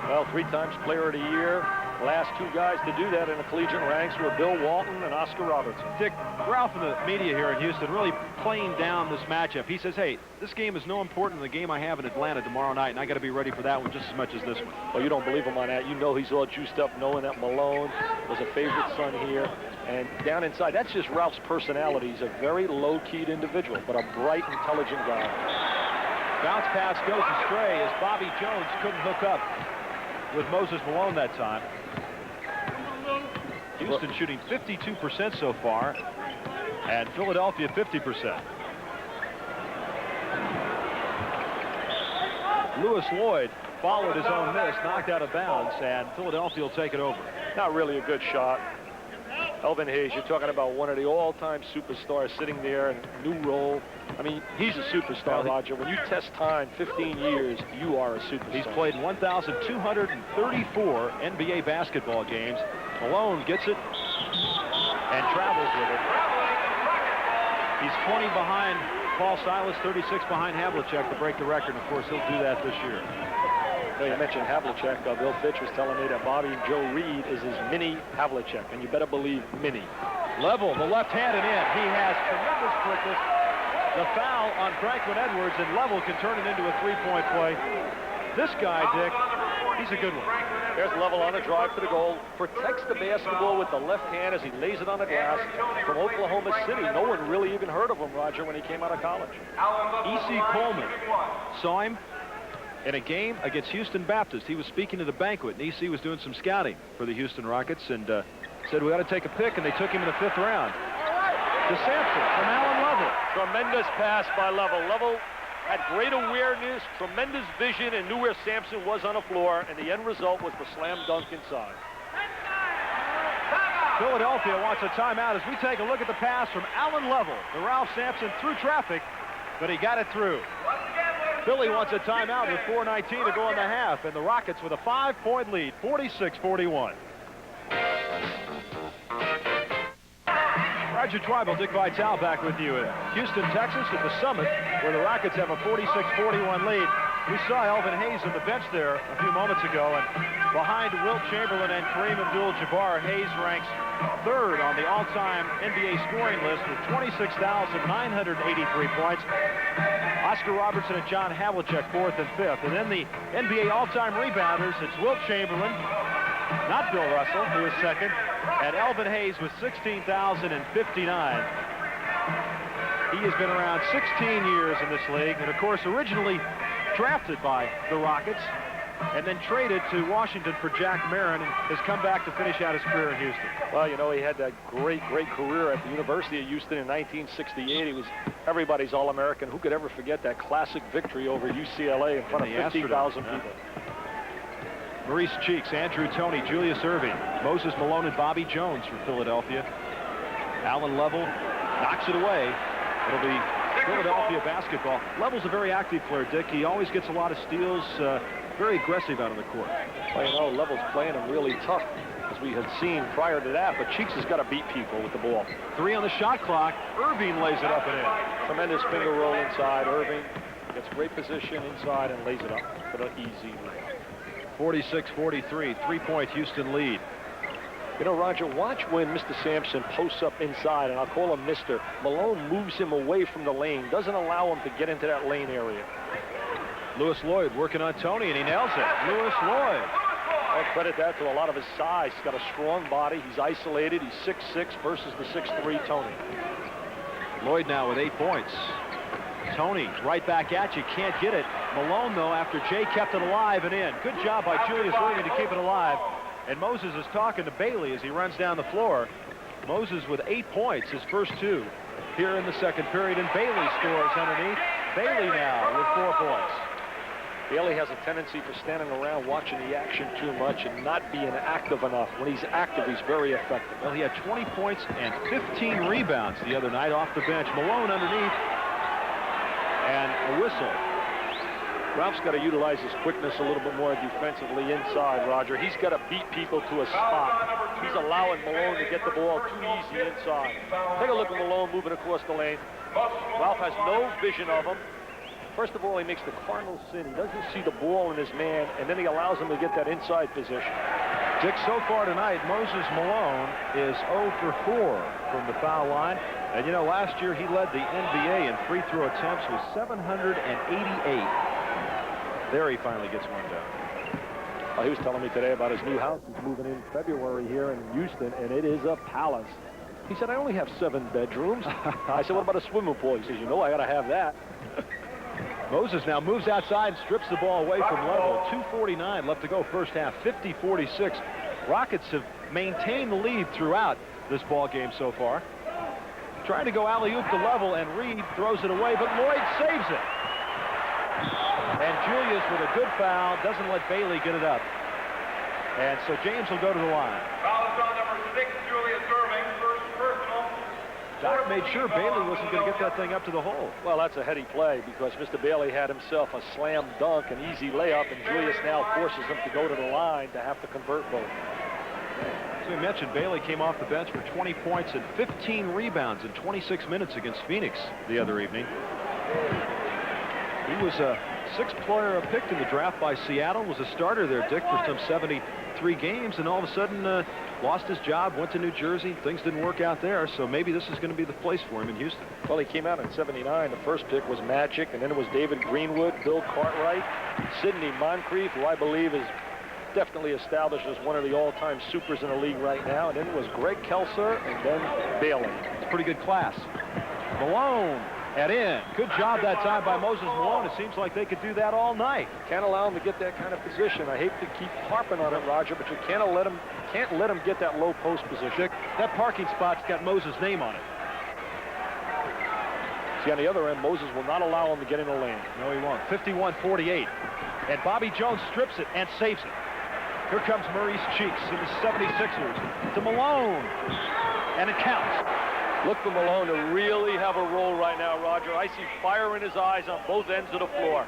Well, 3 times Player of the Year. The last 2 guys to do that in the collegiate ranks were Bill Walton and Oscar Robertson. Dick, Ralph and the media here in Houston really playing down this matchup. He says, hey, this game is no important than the game I have in Atlanta tomorrow night, and I got to be ready for that one just as much as this one. Well, you don't believe him on that. You know he's all juiced up knowing that Malone was a favorite son here. And down inside, that's just Ralph's personality. He's a very low-keyed individual, but a bright, intelligent guy. Bounce pass goes astray as Bobby Jones couldn't hook up with Moses Malone that time. Houston shooting 52% so far, and Philadelphia 50%. Lewis Lloyd followed his own miss, knocked out of bounds, and Philadelphia will take it over. Not really a good shot. Elvin Hayes, you're talking about one of the all-time superstars sitting there in a new role. I mean, he's a superstar, Roger. When you test time, 15 years, you are a superstar. He's played 1,234 NBA basketball games. Malone gets it and travels with it. He's 20 behind Paul Silas, 36 behind Havlicek to break the record. Of course, he'll do that this year. You mentioned Havlicek. Bill Fitch was telling me that Bobby and Joe Reed is his mini Havlicek, and you better believe mini. Level, the left-handed in. He has tremendous quickness. The foul on Franklin Edwards, and Level can turn it into a three-point play. This guy, Dick, he's a good one. There's Level on the drive to the goal. Protects the basketball with the left hand as he lays it on the glass. From Oklahoma City, no one really even heard of him, Roger, when he came out of college. E.C. Coleman saw him in a game against Houston Baptist. He was speaking at a banquet, and E.C. was doing some scouting for the Houston Rockets, and said, we got to take a pick, and they took him in the 5th round. To Sampson from Alan Level. Tremendous pass by Level. Level had great awareness, tremendous vision, and knew where Sampson was on the floor, and the end result was the slam dunk inside. Philadelphia wants a timeout as we take a look at the pass from Alan Level to Ralph Sampson through traffic, but he got it through. Philly wants a timeout with 4:19 to go in the half, and the Rockets with a 5-point lead, 46-41. Roger Tribal, Dick Vitale back with you in Houston, Texas at the Summit, where the Rockets have a 46-41 lead. We saw Elvin Hayes on the bench there a few moments ago, and behind Wilt Chamberlain and Kareem Abdul-Jabbar, Hayes ranks 3rd on the all-time NBA scoring list with 26,983 points. Oscar Robertson and John Havlicek 4th and 5th. And then the NBA all-time rebounders, it's Wilt Chamberlain, not Bill Russell, who is 2nd, and Elvin Hayes with 16,059. He has been around 16 years in this league, and of course originally drafted by the Rockets and then traded to Washington for Jack Marin, and has come back to finish out his career in Houston. Well, you know, he had that great career at the University of Houston in 1968. He was everybody's All-American. Who could ever forget that classic victory over UCLA in front of 50,000 people? Maurice Cheeks, Andrew Toney, Julius Erving, Moses Malone, and Bobby Jones for Philadelphia. Alan Level knocks it away. It'll be Philadelphia basketball. Level's a very active player, Dick. He always gets a lot of steals, very aggressive out on the court. Well, you know, Level's playing him really tough, as we had seen prior to that, but Cheeks has got to beat people with the ball. 3 on the shot clock. Erving lays it up and in. Tremendous finger roll inside. Irving gets great position inside and lays it up for the easy lead. 46-43, 3-point Houston lead. You know, Roger, watch when Mr. Sampson posts up inside, and I'll call him Mr. Malone moves him away from the lane, doesn't allow him to get into that lane area. Lewis Lloyd working on Toney, and he nails it. Lewis Lloyd. I'll credit that to a lot of his size. He's got a strong body. He's isolated. He's 6'6" versus the 6'3" Toney. Lloyd now with 8 points. Toney right back at you, can't get it. Malone, though, after Jay kept it alive and in. Good job by Julius Erving to keep it alive. And Moses is talking to Bailey as he runs down the floor. Moses with 8 points, his first 2 here in the second period, and Bailey scores underneath. Bailey now with 4 points. Bailey has a tendency for standing around watching the action too much and not being active enough. When he's active, he's very effective. Well, he had 20 points and 15 rebounds the other night off the bench. Malone underneath, and a whistle. Ralph's got to utilize his quickness a little bit more defensively inside, Roger. He's got to beat people to a spot. He's allowing Malone to get the ball too easy inside. Take a look at Malone moving across the lane. Ralph has no vision of him. First of all, he makes the cardinal sin. He doesn't see the ball in his man, and then he allows him to get that inside position. Dick, so far tonight, Moses Malone is 0 for 4 from the foul line. And, you know, last year he led the NBA in free throw attempts with 788. There he finally gets one down. Well, he was telling me today about his new house. He's moving in February here in Houston, and it is a palace. He said, I only have 7 bedrooms. I said, what about a swimming pool? He says, you know, I got to have that. Moses now moves outside and strips the ball away from Level. 2:49 left to go first half, 50-46. Rockets have maintained the lead throughout this ball game so far. Trying to go alley-oop to Level, and Reed throws it away, but Lloyd saves it. And Julius with a good foul doesn't let Bailey get it up. And so James will go to the line. Foul is on number 6, Julius Irving, first personal. Doc made sure Bailey wasn't going to get that thing up to the hole. Well, that's a heady play because Mr. Bailey had himself a slam dunk, an easy layup, and Julius now forces him to go to the line to have to convert both. As we mentioned, Bailey came off the bench for 20 points and 15 rebounds in 26 minutes against Phoenix the other evening. He was a sixth player picked in the draft by Seattle, was a starter there, Dick, for some 73 games, and all of a sudden lost his job, went to New Jersey. Things didn't work out there, so maybe this is going to be the place for him in Houston. Well, he came out in 79. The first pick was Magic, and then it was David Greenwood, Bill Cartwright, Sidney Moncrief, who I believe is definitely established as one of the all-time supers in the league right now, and then it was Greg Kelser, and then Bailey. It's a pretty good class. Malone and in. Good job that time by Moses Malone. It seems like they could do that all night. Can't allow him to get that kind of position. I hate to keep harping on it, Roger, but you can't let him get that low post position. Dick, that parking spot's got Moses' name on it. See, on the other end, Moses will not allow him to get in the lane. No, he won't. 51-48. And Bobby Jones strips it and saves it. Here comes Maurice Cheeks in the 76ers to Malone. And it counts. Look for Malone to really have a role right now, Roger. I see fire in his eyes on both ends of the floor.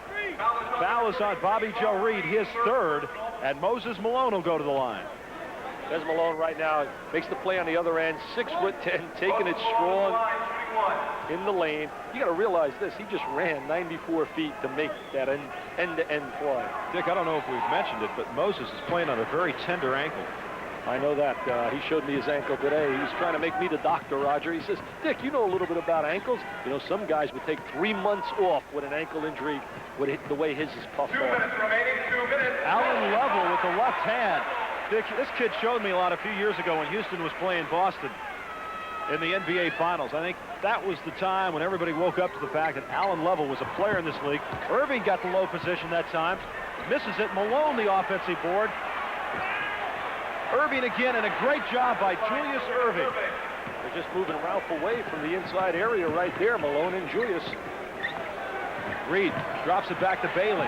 Foul is on Bobby Joe Reed, his third, and Moses Malone will go to the line. There's Malone right now. Makes the play on the other end. 6'10", taking it strong in the lane. You got to realize this. He just ran 94 feet to make that end-to-end play. Dick, I don't know if we've mentioned it, but Moses is playing on a very tender ankle. I know that. He showed me his ankle today. He was trying to make me the doctor, Roger. He says, Dick, you know a little bit about ankles. You know, some guys would take 3 months off with an ankle injury with the way his is puffed 2 off. minutes remaining, 2 minutes. Alan Level with the left hand. Dick, this kid showed me a lot a few years ago when Houston was playing Boston in the NBA Finals. I think that was the time when everybody woke up to the fact that Alan Level was a player in this league. Irving got the low position that time. Misses it. Malone the offensive board. Irving again, and a great job by Julius Irving. They're just moving Ralph away from the inside area right there, Malone and Julius. Reed drops it back to Bailey.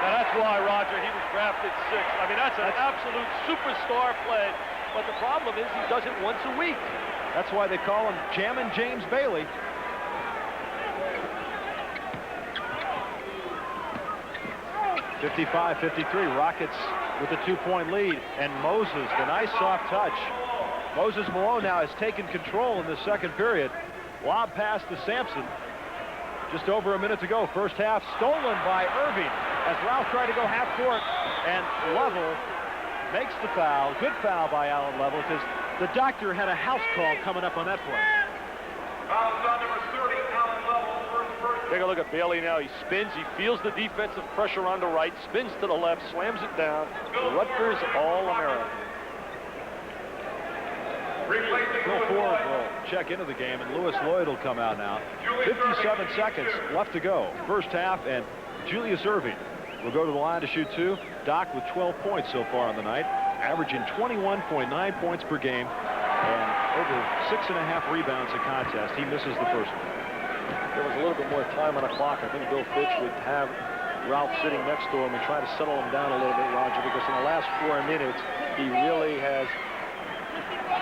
Now that's why, Roger, he was drafted 6th. I mean, that's an absolute superstar play. But the problem is he does it once a week. That's why they call him Jammin' James Bailey. (55-53), Rockets with a 2-point lead, and Moses, the nice soft touch. Moses Malone now has taken control in the second period. Lob pass to Sampson. Just over a minute to go. First half stolen by Irving as Ralph tried to go half court, and Level makes the foul. Good foul by Alan Level because the doctor had a house call coming up on that play. Foul is on number 30, Alan Level, first. Take a look at Bailey now. He spins. He feels the defensive pressure on the right, spins to the left, slams it down. Rutgers All-American. Bill Ford will check into the game, and Lewis Lloyd will come out now. 57 seconds left to go. First half, and Julius Irving will go to the line to shoot 2. Doc with 12 points so far on the night, averaging 21.9 points per game and over 6.5 rebounds a contest. He misses the first one. There was a little bit more time on the clock. I think Bill Fitch would have Ralph sitting next to him and try to settle him down a little bit, Roger, because in the last 4 minutes, he really has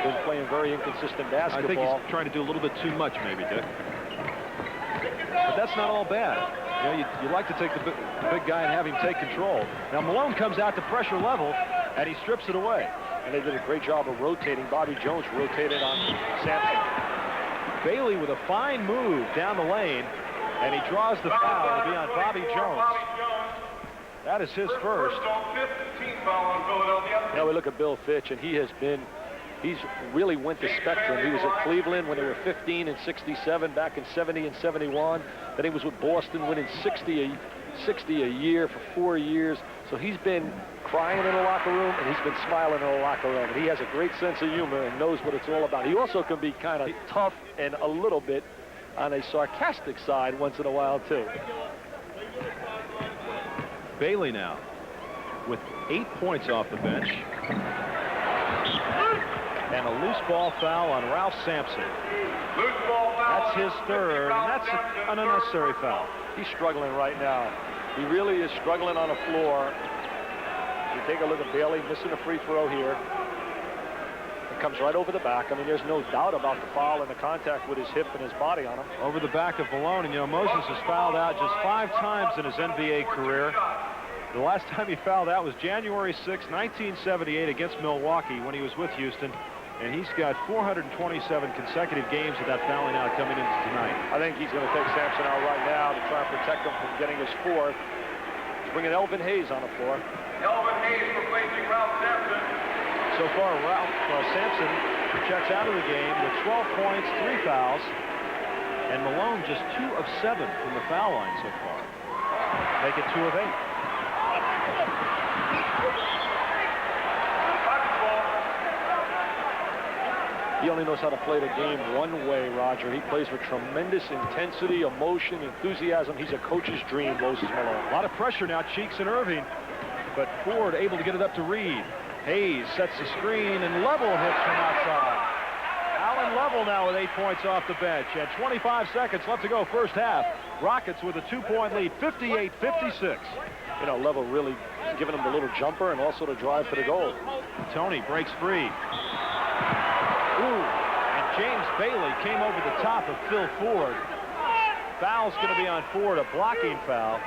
been playing very inconsistent basketball. I think he's trying to do a little bit too much, maybe, Dick. But that's not all bad. You know, you like to take the big guy and have him take control. Now, Malone comes out to pressure Level, and he strips it away. And they did a great job of rotating. Bobby Jones rotated on Sampson. Bailey with a fine move down the lane, and he draws the foul to be on Bobby Jones. That is his first. Now we look at Bill Fitch, and he's really went the spectrum. He was at Cleveland when they were 15 and 67, back in 70 and 71. Then he was with Boston, winning 60 a year for 4 years. So he's been crying in the locker room, and he's been smiling in the locker room. And he has a great sense of humor and knows what it's all about. He also can be kind of tough and a little bit on a sarcastic side once in a while, too. Bailey now with 8 points off the bench. and a loose ball foul on Ralph Sampson. Loose ball foul. That's his third, and that's an unnecessary foul. He's struggling right now. He really is struggling on the floor. You take a look at Bailey missing a free throw here. It comes right over the back. I mean, there's no doubt about the foul and the contact with his hip and his body on him. Over the back of Malone, and you know, Moses has fouled out just 5 times in his NBA career. The last time he fouled out was January 6, 1978 against Milwaukee when he was with Houston. And he's got 427 consecutive games of that fouling out coming into tonight. I think he's going to take Sampson out right now to try and protect him from getting his 4th. He's bringing Elvin Hayes on the floor. Elvin Hayes replacing Ralph Sampson. So far, Ralph Sampson checks out of the game with 12 points, 3 fouls. And Malone just 2 of 7 from the foul line so far. Make it 2 of 8. He only knows how to play the game one way, Roger. He plays with tremendous intensity, emotion, enthusiasm. He's a coach's dream, Moses Malone. A lot of pressure now, Cheeks and Irving. But Ford able to get it up to Reed. Hayes sets the screen, and Level hits from outside. Alan Level now with 8 points off the bench. And 25 seconds left to go first half. Rockets with a 2-point lead, 58-56. You know, Level really giving him the little jumper and also the drive to the goal. Tony breaks free. Ooh, and James Bailey came over the top of Phil Ford. Foul's going to be on Ford, a blocking foul.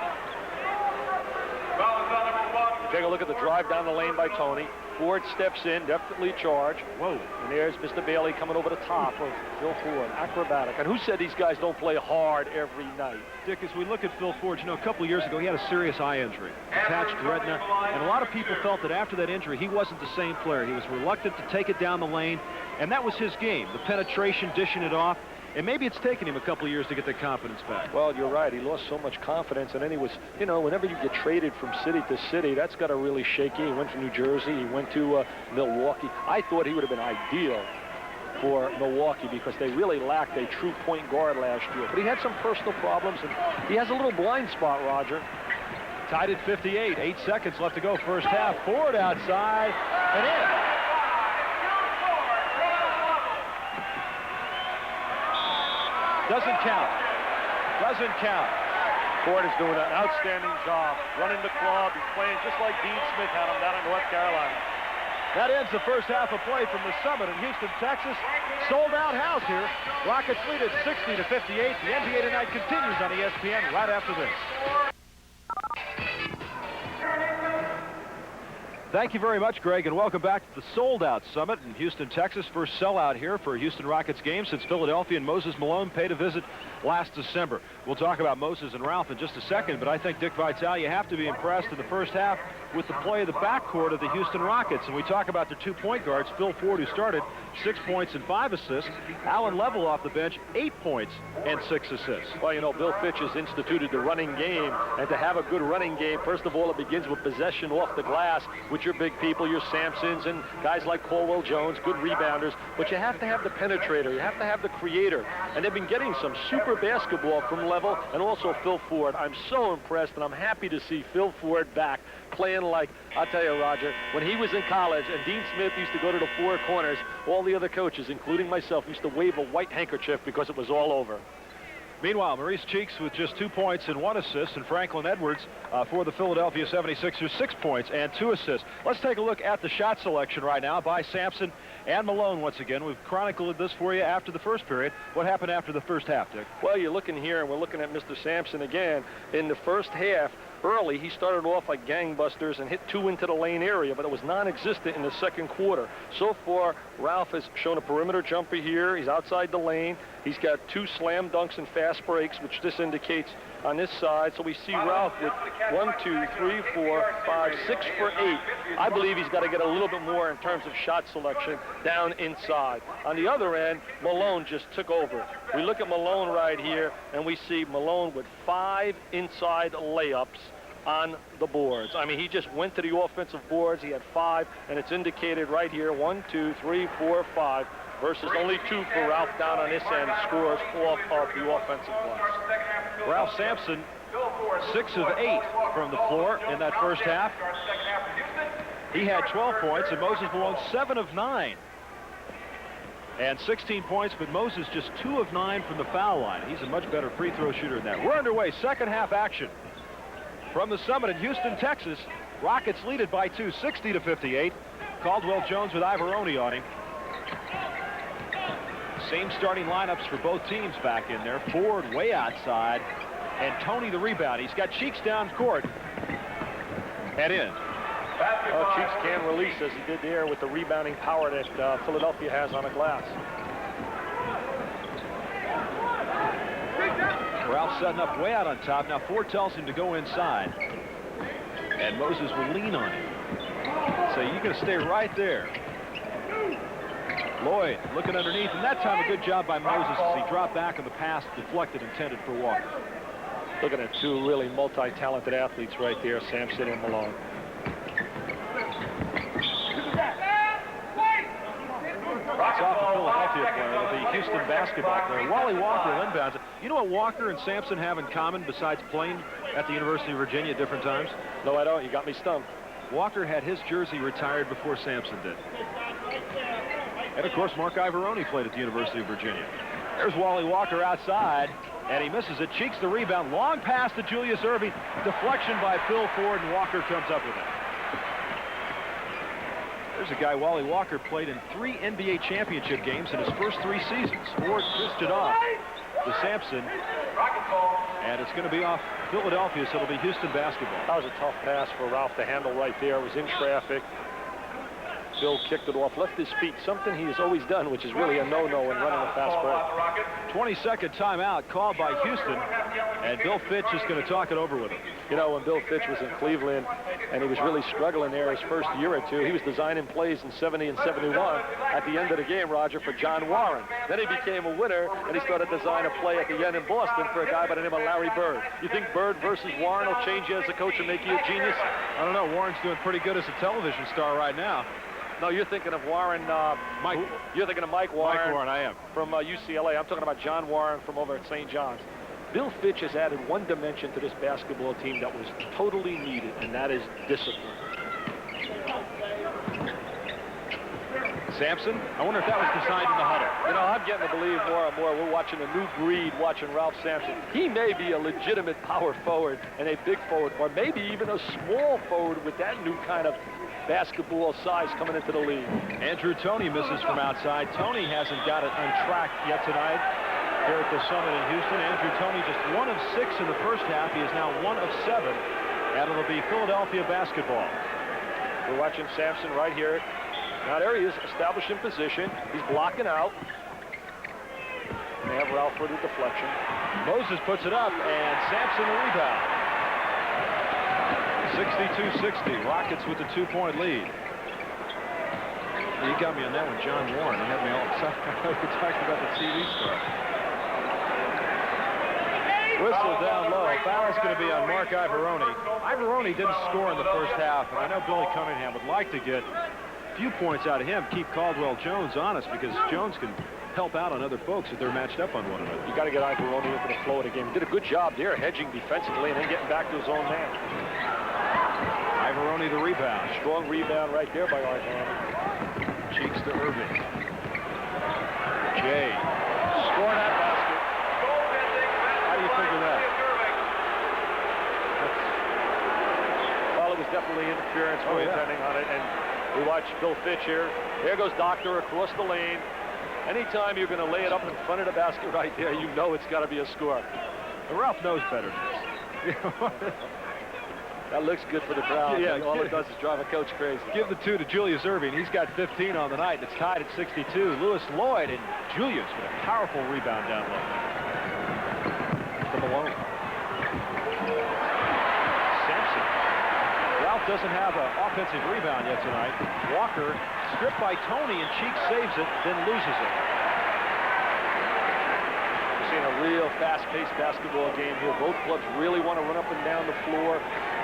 Foul is on number 1. Take a look at the drive down the lane by Tony. Ford steps in, definitely charged. Whoa. And there's Mr. Bailey coming over the top of Phil Ford. Acrobatic. And who said these guys don't play hard every night? Dick, as we look at Phil Ford, you know, a couple of years ago, he had a serious eye injury, attached retina, and a lot of people felt that after that injury, he wasn't the same player. He was reluctant to take it down the lane, and that was his game, the penetration, dishing it off. And maybe it's taken him a couple of years to get the confidence back. Well, you're right. He lost so much confidence, and then he was, you know, whenever you get traded from city to city, that's got to really shake you. He went to New Jersey. He went to Milwaukee. I thought he would have been ideal for Milwaukee because they really lacked a true point guard last year. But he had some personal problems, and he has a little blind spot, Roger. Tied at 58. 8 seconds left to go first half. Ford outside and in. Doesn't count. Doesn't count. Ford is doing an outstanding job running the club. He's playing just like Dean Smith had him down in North Carolina. That ends the first half of play from the Summit in Houston, Texas. Sold-out house here. Rockets lead at 60-58. The NBA Tonight continues on ESPN right after this. Thank you very much, Greg, and welcome back to the sold-out Summit in Houston, Texas. First sellout here for a Houston Rockets game since Philadelphia and Moses Malone paid a visit last December. We'll talk about Moses and Ralph in just a second, but I think, Dick Vitale, you have to be impressed in the first half with the play of the backcourt of the Houston Rockets. And we talk about their 2 point guards, Phil Ford, who started, 6 points and 5 assists. Alan Level off the bench, 8 points and 6 assists. Well, you know, Bill Fitch has instituted the running game, and to have a good running game, first of all, it begins with possession off the glass with your big people, your Sampsons, and guys like Caldwell Jones, good rebounders. But you have to have the penetrator. You have to have the creator. And they've been getting some super basketball from Level and also Phil Ford. I'm so impressed, and I'm happy to see Phil Ford back playing like, I'll tell you, Roger, when he was in college and Dean Smith used to go to the four corners, all the other coaches, including myself, used to wave a white handkerchief because it was all over. Meanwhile, Maurice Cheeks with just 2 points and 1 assist, and Franklin Edwards for the Philadelphia 76ers, 6 points and 2 assists. Let's take a look at the shot selection right now by Sampson and Malone once again. We've chronicled this for you after the first period. What happened after the first half, Dick? Well, you're looking here, and we're looking at Mr. Sampson again. In the first half, early, he started off like gangbusters and hit 2 into the lane area, but it was non-existent in the second quarter. So far, Ralph has shown a perimeter jumper here. He's outside the lane. He's got 2 slam dunks and fast breaks, which this indicates on this side. So we see Ralph with 1, 2, 3, 4, 5, 6 for 8. I believe he's got to get a little bit more in terms of shot selection down inside. On the other end, Malone just took over. We look at Malone right here, and we see Malone with 5 inside layups on the boards. I mean, he just went to the offensive boards. He had 5, and it's indicated right here, 1, 2, 3, 4, 5, versus only 2 for Ralph down on this end, scores off of the offensive glass. Ralph Sampson, 6 of 8 from the floor in that first half. He had 12 points, and Moses Malone 7 of 9 And 16 points, but Moses just 2 of 9 from the foul line. He's a much better free throw shooter than that. We're underway, second half action. From the Summit in Houston, Texas, Rockets lead it by 2, 60-58. Caldwell Jones with Ivoroni on him. Same starting lineups for both teams back in there. Ford way outside, and Tony the rebound. He's got Cheeks down court and in. Well, Cheeks can release as he did there with the rebounding power that Philadelphia has on the glass. Ralph setting up way out on top. Now Ford tells him to go inside, and Moses will lean on him. So you're going to stay right there. Lloyd looking underneath, and that time a good job by Moses as he dropped back on the pass deflected, intended for Walker. Looking at two really multi-talented athletes right there, Sampson and Malone. It's off the Philadelphia player. It'll be Houston basketball player. Wally Walker inbounds. You know what Walker and Sampson have in common besides playing at the University of Virginia at different times? No, I don't. You got me stumped. Walker had his jersey retired before Sampson did. And, of course, Mark Ivoroni played at the University of Virginia. There's Wally Walker outside, and he misses it. Cheeks the rebound. Long pass to Julius Erving. Deflection by Phil Ford, and Walker comes up with it. There's a guy, Wally Walker, played in 3 NBA championship games in his first 3 seasons. Ford fisted off to Sampson, and it's going to be off Philadelphia, so it'll be Houston basketball. That was a tough pass for Ralph to handle right there. It was in traffic. Phil kicked it off, left his feet, something he has always done, which is really a no-no in running a fast break. 20-second timeout called by Houston, and Bill Fitch is going to talk it over with him. You know, when Bill Fitch was in Cleveland and he was really struggling there his first year or two, he was designing plays in 70 and 71 at the end of the game, Roger, for John Warren. Then he became a winner, and he started designing a play at the end in Boston for a guy by the name of Larry Bird. You think Bird versus Warren will change you as a coach and make you a genius? I don't know. Warren's doing pretty good as a television star right now. No, you're thinking of Warren. Mike. You're thinking of Mike Warren. Mike Warren, I am. From UCLA. I'm talking about John Warren from over at St. John's. Bill Fitch has added one dimension to this basketball team that was totally needed, and that is discipline. Sampson, I wonder if that was decided in the huddle. You know, I'm getting to believe more and more. We're watching a new breed, watching Ralph Sampson. He may be a legitimate power forward and a big forward, or maybe even a small forward with that new kind of basketball size coming into the league. Andrew Toney misses from outside. Toney hasn't got it on track yet tonight here at the Summit in Houston. Andrew Toney just 1 of 6 in the first half. He is now 1 of 7, and it'll be Philadelphia basketball. We're watching Sampson right here. Now there he is, established in position. He's blocking out. They have Ralph for the deflection. Moses puts it up, and Sampson the rebound. 62-60. Rockets with the 2-point lead. You got me on that one, John Warren. You had me all excited. We talked about the TV star. Whistle down low. Foul's going to be on Mark Ivoroni. Ivoroni didn't score in the first half, and I know Billy Cunningham would like to get a few points out of him, keep Caldwell Jones honest, because Jones can help out on other folks if they're matched up on one another. You got to get Ivoroni into the flow of the game. He did a good job there, hedging defensively and then getting back to his own man. Ivoroni the rebound. Strong rebound right there by Ivoroni. Cheeks to Irving. Jay. Scoring that basket. How do you figure that? Well, it was definitely interference. We're depending on it. And we watch Bill Fitch here. There goes Doctor across the lane. Anytime you're going to lay it up in front of the basket right there, you know it's got to be a score. But Ralph knows better than this. That looks good for the crowd. Yeah, all it does is drive a coach crazy. Give the 2 to Julius Erving. He's got 15 on the night, and it's tied at 62. Lewis Lloyd and Julius with a powerful rebound down low. To Malone. Sampson. Ralph doesn't have an offensive rebound yet tonight. Walker stripped by Toney, and Cheeks saves it, then loses it. We're seeing a real fast-paced basketball game here. Both clubs really want to run up and down the floor.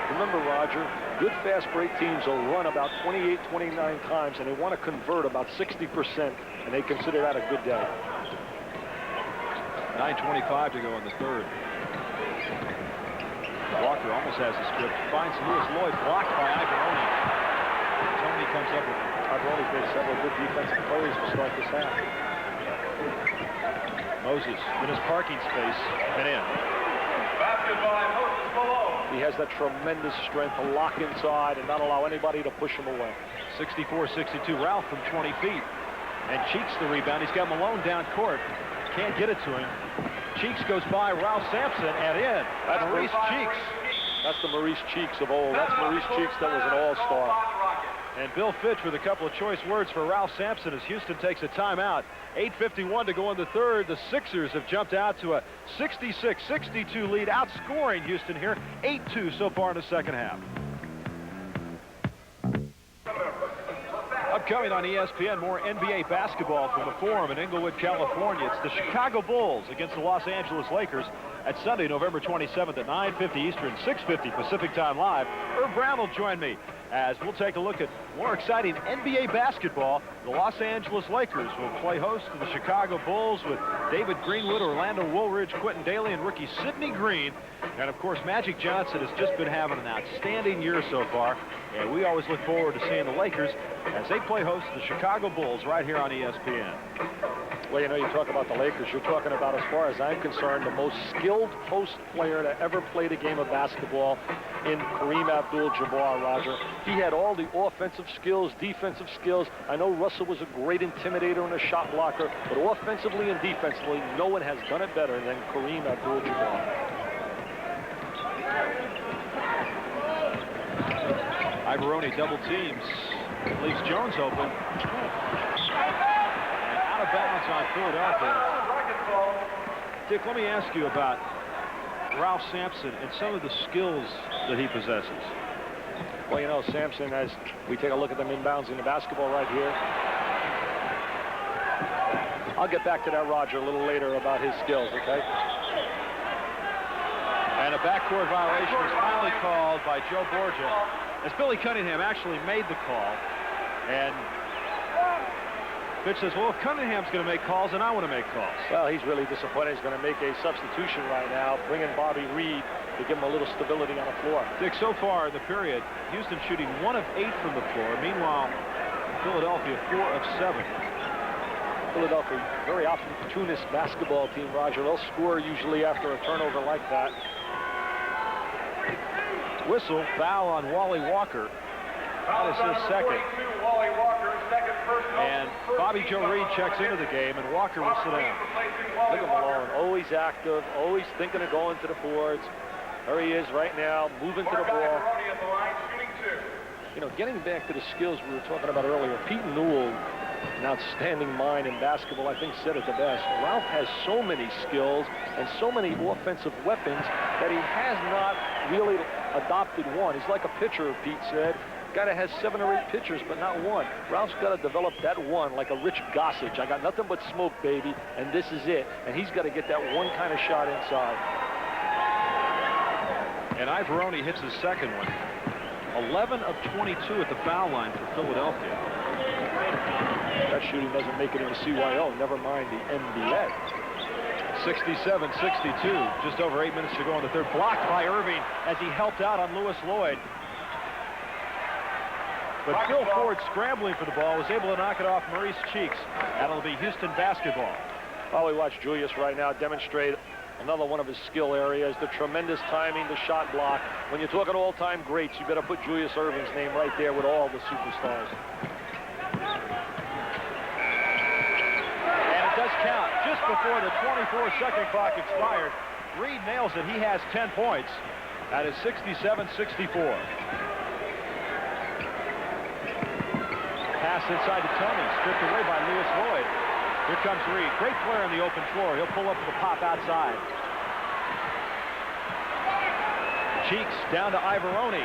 Remember, Roger, good fast break teams will run about 28, 29 times, and they want to convert about 60%, and they consider that a good day. 9:25 to go in the third. Walker almost has the strip. Finds Lewis Lloyd, blocked by Ivoroni. Toney comes up with it. Ivoroni's made several good defensive plays to start this half. Moses in his parking space and in. Basket by Moses Malone. He has that tremendous strength to lock inside and not allow anybody to push him away. 64-62. Ralph from 20 feet. And Cheeks the rebound. He's got Malone down court. Can't get it to him. Cheeks goes by Ralph Sampson and in. That's Maurice Cheeks. That's the Maurice Cheeks of old. That's Maurice Cheeks that was an all-star. And Bill Fitch with a couple of choice words for Ralph Sampson as Houston takes a timeout. 8:51 to go in the third. The Sixers have jumped out to a 66-62 lead, outscoring Houston here 8-2 so far in the second half. Upcoming on ESPN, more NBA basketball from the Forum in Inglewood, California. It's the Chicago Bulls against the Los Angeles Lakers at Sunday, November 27th at 9:50 Eastern, 6:50 Pacific Time live. Herb Brown will join me as we'll take a look at more exciting NBA basketball. The Los Angeles Lakers will play host to the Chicago Bulls with David Greenwood, Orlando Woolridge, Quentin Daly, and rookie Sidney Green. And, of course, Magic Johnson has just been having an outstanding year so far. And we always look forward to seeing the Lakers as they play host to the Chicago Bulls right here on ESPN. Well, you know, you talk about the Lakers, you're talking about, as far as I'm concerned, the most skilled post player to ever play the game of basketball in Kareem Abdul-Jabbar, Roger. He had all the offensive skills, defensive skills. I know Russell was a great intimidator and a shot blocker, but offensively and defensively, no one has done it better than Kareem Abdul-Jabbar. Ivoroni double teams, leaves Jones open. Out of bounds on Philadelphia. Dick, let me ask you about Ralph Sampson and some of the skills that he possesses. Well, you know, Sampson, as we take a look at them inbounds in the basketball right here. I'll get back to that, Roger, a little later about his skills, okay? And a backcourt violation was finally called by Joe Borgia, as Billy Cunningham actually made the call. And Fitch says, well, if Cunningham's going to make calls, then I want to make calls. Well, he's really disappointed. He's going to make a substitution right now, bring in Bobby Reed to give him a little stability on the floor. Dick, so far in the period, Houston shooting 1 of 8 from the floor. Meanwhile, Philadelphia 4 of 7. Philadelphia, very opportunist basketball team, Roger. They'll score usually after a turnover like that. Whistle, foul on Wally Walker. That is his second. And Bobby Joe Reed checks into the game, and Walker will sit down. Look at Malone, always active, always thinking of going to the boards. There he is right now, moving to the ball. You know, getting back to the skills we were talking about earlier, Pete Newell, an outstanding mind in basketball, I think said it the best. Ralph has so many skills and so many offensive weapons that he has not really adopted one. He's like a pitcher, Pete said. Guy that has 7 or 8 pitchers, but not one. Ralph's got to develop that one like a Rich Gossage. I got nothing but smoke, baby, and this is it. And he's got to get that one kind of shot inside. And Ivoroni hits his second one. 11 of 22 at the foul line for Philadelphia. That shooting doesn't make it into CYO, never mind the NBA. 67-62, just over 8 minutes to go in the third. Blocked by Irving as he helped out on Lewis Lloyd. But Phil Ford, scrambling for the ball, was able to knock it off Maurice Cheeks. That'll be Houston basketball. Well, we watch Julius right now demonstrate another one of his skill areas, the tremendous timing, the shot block. When you're talking all-time greats, you better put Julius Irving's name right there with all the superstars. And it does count. Just before the 24-second clock expired, Reed nails it. He has 10 points. That is 67-64. Pass inside to Tony, stripped away by Lewis Lloyd. Here comes Reed. Great player on the open floor. He'll pull up with a pop outside. Cheeks down to Ivoroni.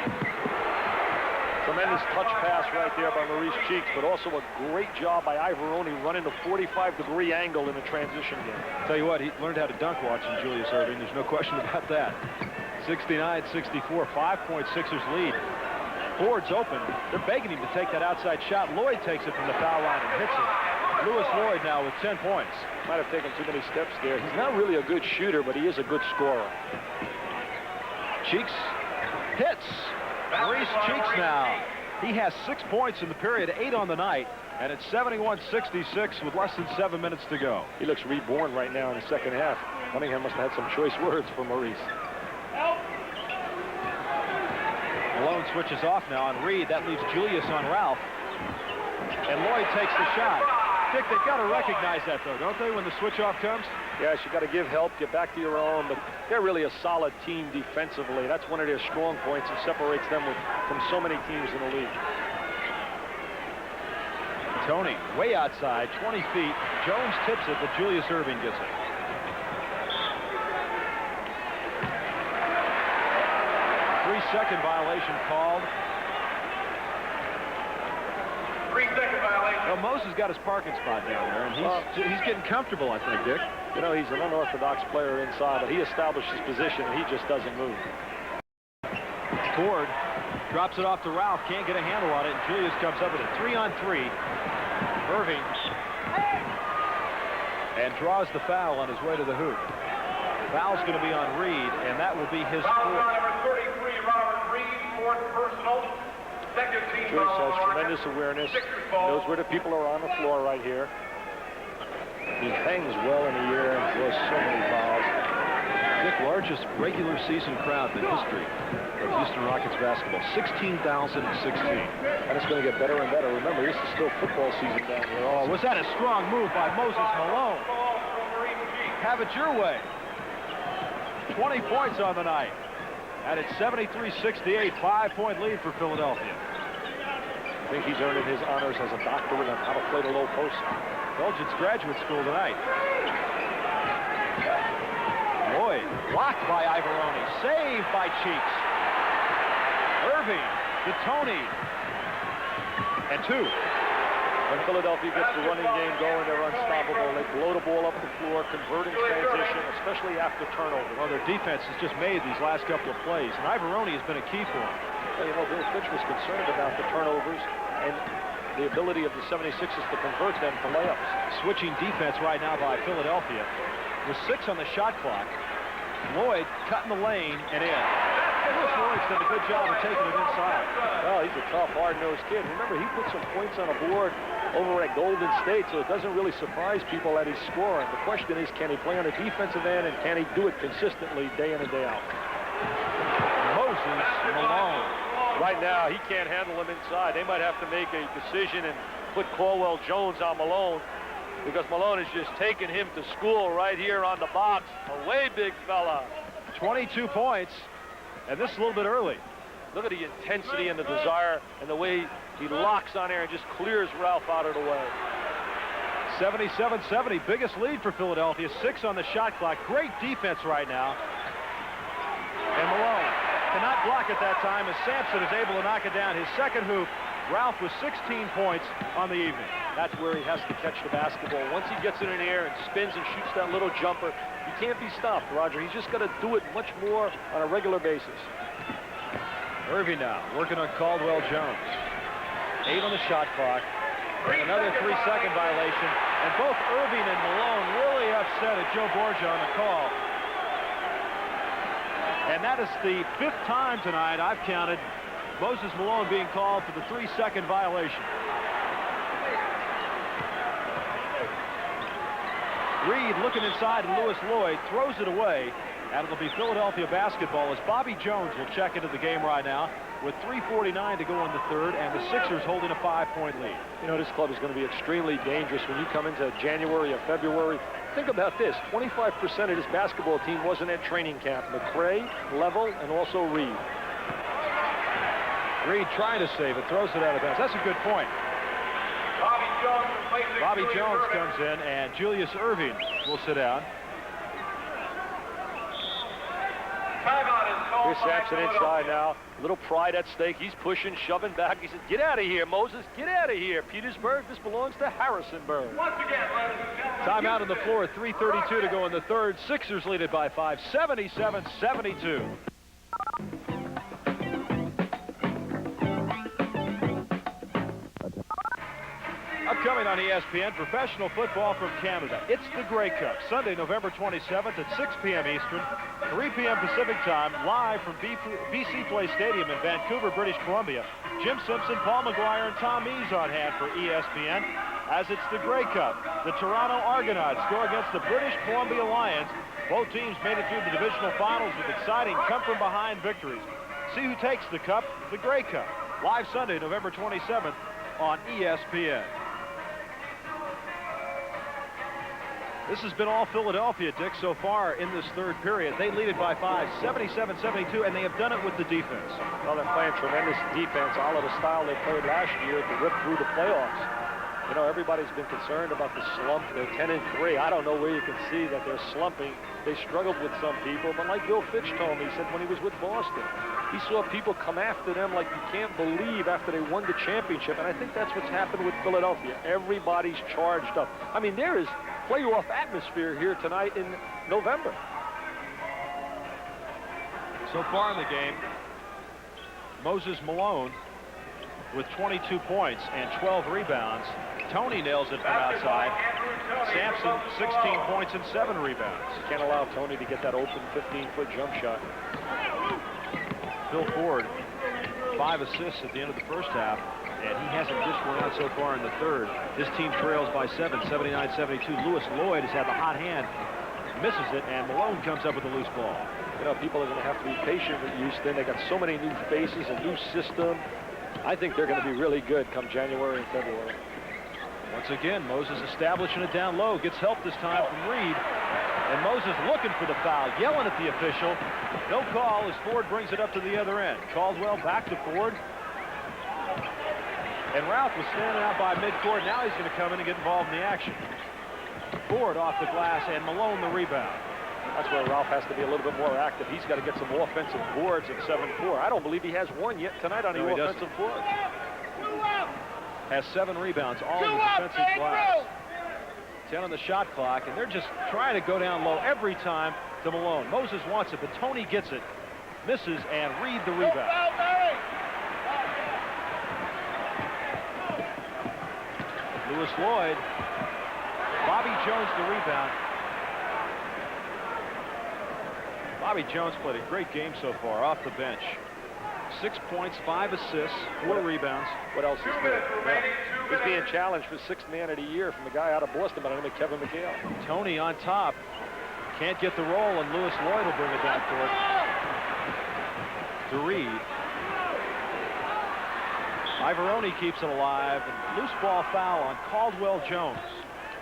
Tremendous touch pass right there by Maurice Cheeks, but also a great job by Ivoroni running the 45-degree angle in the transition game. Tell you what, he learned how to dunk watching Julius Irving. There's no question about that. 69-64, 5-point Sixers lead. Ford's open. They're begging him to take that outside shot. Lloyd takes it from the foul line and hits it. Lewis Lloyd now with 10 points. Might have taken too many steps there. He's not really a good shooter, but he is a good scorer. Cheeks hits. Maurice Cheeks now. He has 6 points in the period, 8 on the night. And it's 71-66 with less than 7 minutes to go. He looks reborn right now in the second half. Cunningham must have had some choice words for Maurice. Malone switches off now on Reed. That leaves Julius on Ralph. And Lloyd takes the shot. Dick, they've got to recognize that, though, don't they, when the switch-off comes? Yes, you got to give help, get back to your own, but they're really a solid team defensively. That's one of their strong points and separates them from so many teams in the league. Tony, way outside, 20 feet. Jones tips it, but Julius Erving gets it. Three-second violation called. 3-second violation. Well, Moses got his parking spot down there, and he's getting comfortable, I think, Dick. You know, he's an unorthodox player inside, but he established his position, and he just doesn't move. Ford drops it off to Ralph, can't get a handle on it, and Julius comes up with a 3-on-3. Erving and draws the foul on his way to the hoop. Foul's going to be on Reed, and that will be his Foul fourth. on number 33, Robert Reed, fourth personal. Second team Julius foul has on tremendous Oregon. awareness, Sixers ball. knows where the people are on the floor right here. He hangs well in the air and draws so many fouls. Dick, largest regular season crowd in the history of Houston Rockets basketball, 16,016. And it's going to get better and better. Remember, this is still football season down here. Oh, was that a strong move by Moses Malone? Ball from Maurice G. Have it your way. 20 points on the night. And it's 73-68, 5-point lead for Philadelphia. I think he's earning his honors as a doctorate on how to play the low post. Belgians graduate school tonight. Lloyd blocked by Ivoroni, saved by Cheeks. Erving to Tony. And two. When Philadelphia gets the running game going, they're unstoppable. They blow the ball up the floor, converting transition, especially after turnover. Well, their defense has just made these last couple of plays, and Ivoroni has been a key for them. Well, you know, Bill Fitch was concerned about the turnovers and the ability of the 76ers to convert them to layups. Switching defense right now by Philadelphia. With 6 on the shot clock. Lloyd cutting the lane and in. Lewis Lloyd's done a good job of taking it inside. Well, he's a tough, hard-nosed kid. Remember, he put some points on the board over at Golden State, so it doesn't really surprise people that he's scoring. The question is, can he play on the defensive end, and can he do it consistently day in and day out? Moses Malone. Right now, he can't handle him inside. They might have to make a decision and put Caldwell Jones on Malone, because Malone is just taking him to school right here on the box. Away, big fella. 22 points, and this is a little bit early. Look at the intensity and the desire and the way he locks on there and just clears Ralph out of the way. 77-70, biggest lead for Philadelphia. 6 on the shot clock. Great defense right now. And Malone cannot block at that time as Sampson is able to knock it down. His second hoop. Ralph with 16 points on the evening. That's where he has to catch the basketball. Once he gets it in the air and spins and shoots that little jumper, he can't be stopped, Roger. He's just got to do it much more on a regular basis. Erving now working on Caldwell Jones. 8 on the shot clock. And another 3-second violation. And both Erving and Malone really upset at Joe Borgia on the call. And that is the 5th time tonight I've counted Moses Malone being called for the 3-second violation. Reed looking inside, and Lewis Lloyd throws it away. And it'll be Philadelphia basketball as Bobby Jones will check into the game right now with 3:49 to go in the third, and the Sixers holding a 5-point lead. You know, this club is going to be extremely dangerous when you come into January or February. Think about this. 25% of this basketball team wasn't at training camp. McRae, Level, and also Reed. Reed trying to save it, throws it out of bounds. That's a good point. Bobby Jones replacing Bobby Julius Jones Erving. comes in, and Julius Erving will sit down. Timeout is called Here's by Sampson inside Philadelphia. now. A little pride at stake. He's pushing, shoving back. He said, get out of here, Moses. Get out of here. Petersburg, this belongs to Harrisonburg. Once again, ladies and gentlemen. Timeout on the floor, 3:32 to go in the third. Sixers lead it by 5, 77-72. Upcoming tonight on ESPN, professional football from Canada. It's the Grey Cup, Sunday, November 27th at 6 p.m. Eastern, 3 p.m. Pacific time, live from BC Place Stadium in Vancouver, British Columbia. Jim Simpson, Paul McGuire, and Tom Mees on hand for ESPN as it's the Grey Cup. The Toronto Argonauts go against the British Columbia Lions. Both teams made it through the divisional finals with exciting come-from-behind victories. See who takes the cup, the Grey Cup. Live Sunday, November 27th on ESPN. This has been all Philadelphia, Dick, so far in this third period. They lead it by 5, 77-72, and they have done it with the defense. Well, they're playing tremendous defense, all of the style they played last year to rip through the playoffs. You know, everybody's been concerned about the slump. They're 10-3. I don't know where you can see that they're slumping. They struggled with some people, but like Bill Fitch told me, he said when he was with Boston, he saw people come after them like you can't believe after they won the championship, and I think that's what's happened with Philadelphia. Everybody's charged up. I mean, there is playoff atmosphere here tonight in November. So far in the game, Moses Malone with 22 points and 12 rebounds. Tony nails it from outside. Sampson, 16 points and 7 rebounds. You can't allow Tony to get that open 15-foot jump shot. Phil Ford, 5 assists at the end of the first half, and he hasn't dished one out so far in the third. This team trails by 7, 79-72. Lewis Lloyd has had the hot hand, misses it, and Malone comes up with a loose ball. You know, people are going to have to be patient with Houston. They got so many new faces, a new system. I think they're going to be really good come January and February. Once again, Moses establishing it down low, gets help this time from Reed. And Moses looking for the foul, yelling at the official. No call as Ford brings it up to the other end. Caldwell back to Ford. And Ralph was standing out by midcourt. Now he's going to come in and get involved in the action. Ford off the glass and Malone the rebound. That's where Ralph has to be a little bit more active. He's got to get some offensive boards at 7-4. I don't believe he has one yet tonight on the offensive boards. Has 7 rebounds, all in the defensive glass. 10 on the shot clock, and they're just trying to go down low every time to Malone. Moses wants it, but Tony gets it, misses, and Reed the rebound. Lewis Lloyd, Bobby Jones the rebound. Bobby Jones played a great game so far off the bench. 6 points, 5 assists, 4 rebounds. What else is there? Yeah. He's being challenged for 6th man of the year from a guy out of Boston by the name of Kevin McHale. Tony on top. Can't get the roll, and Lewis Lloyd will bring it down court. To Reed. Ivoroni keeps it alive, and loose ball foul on Caldwell Jones.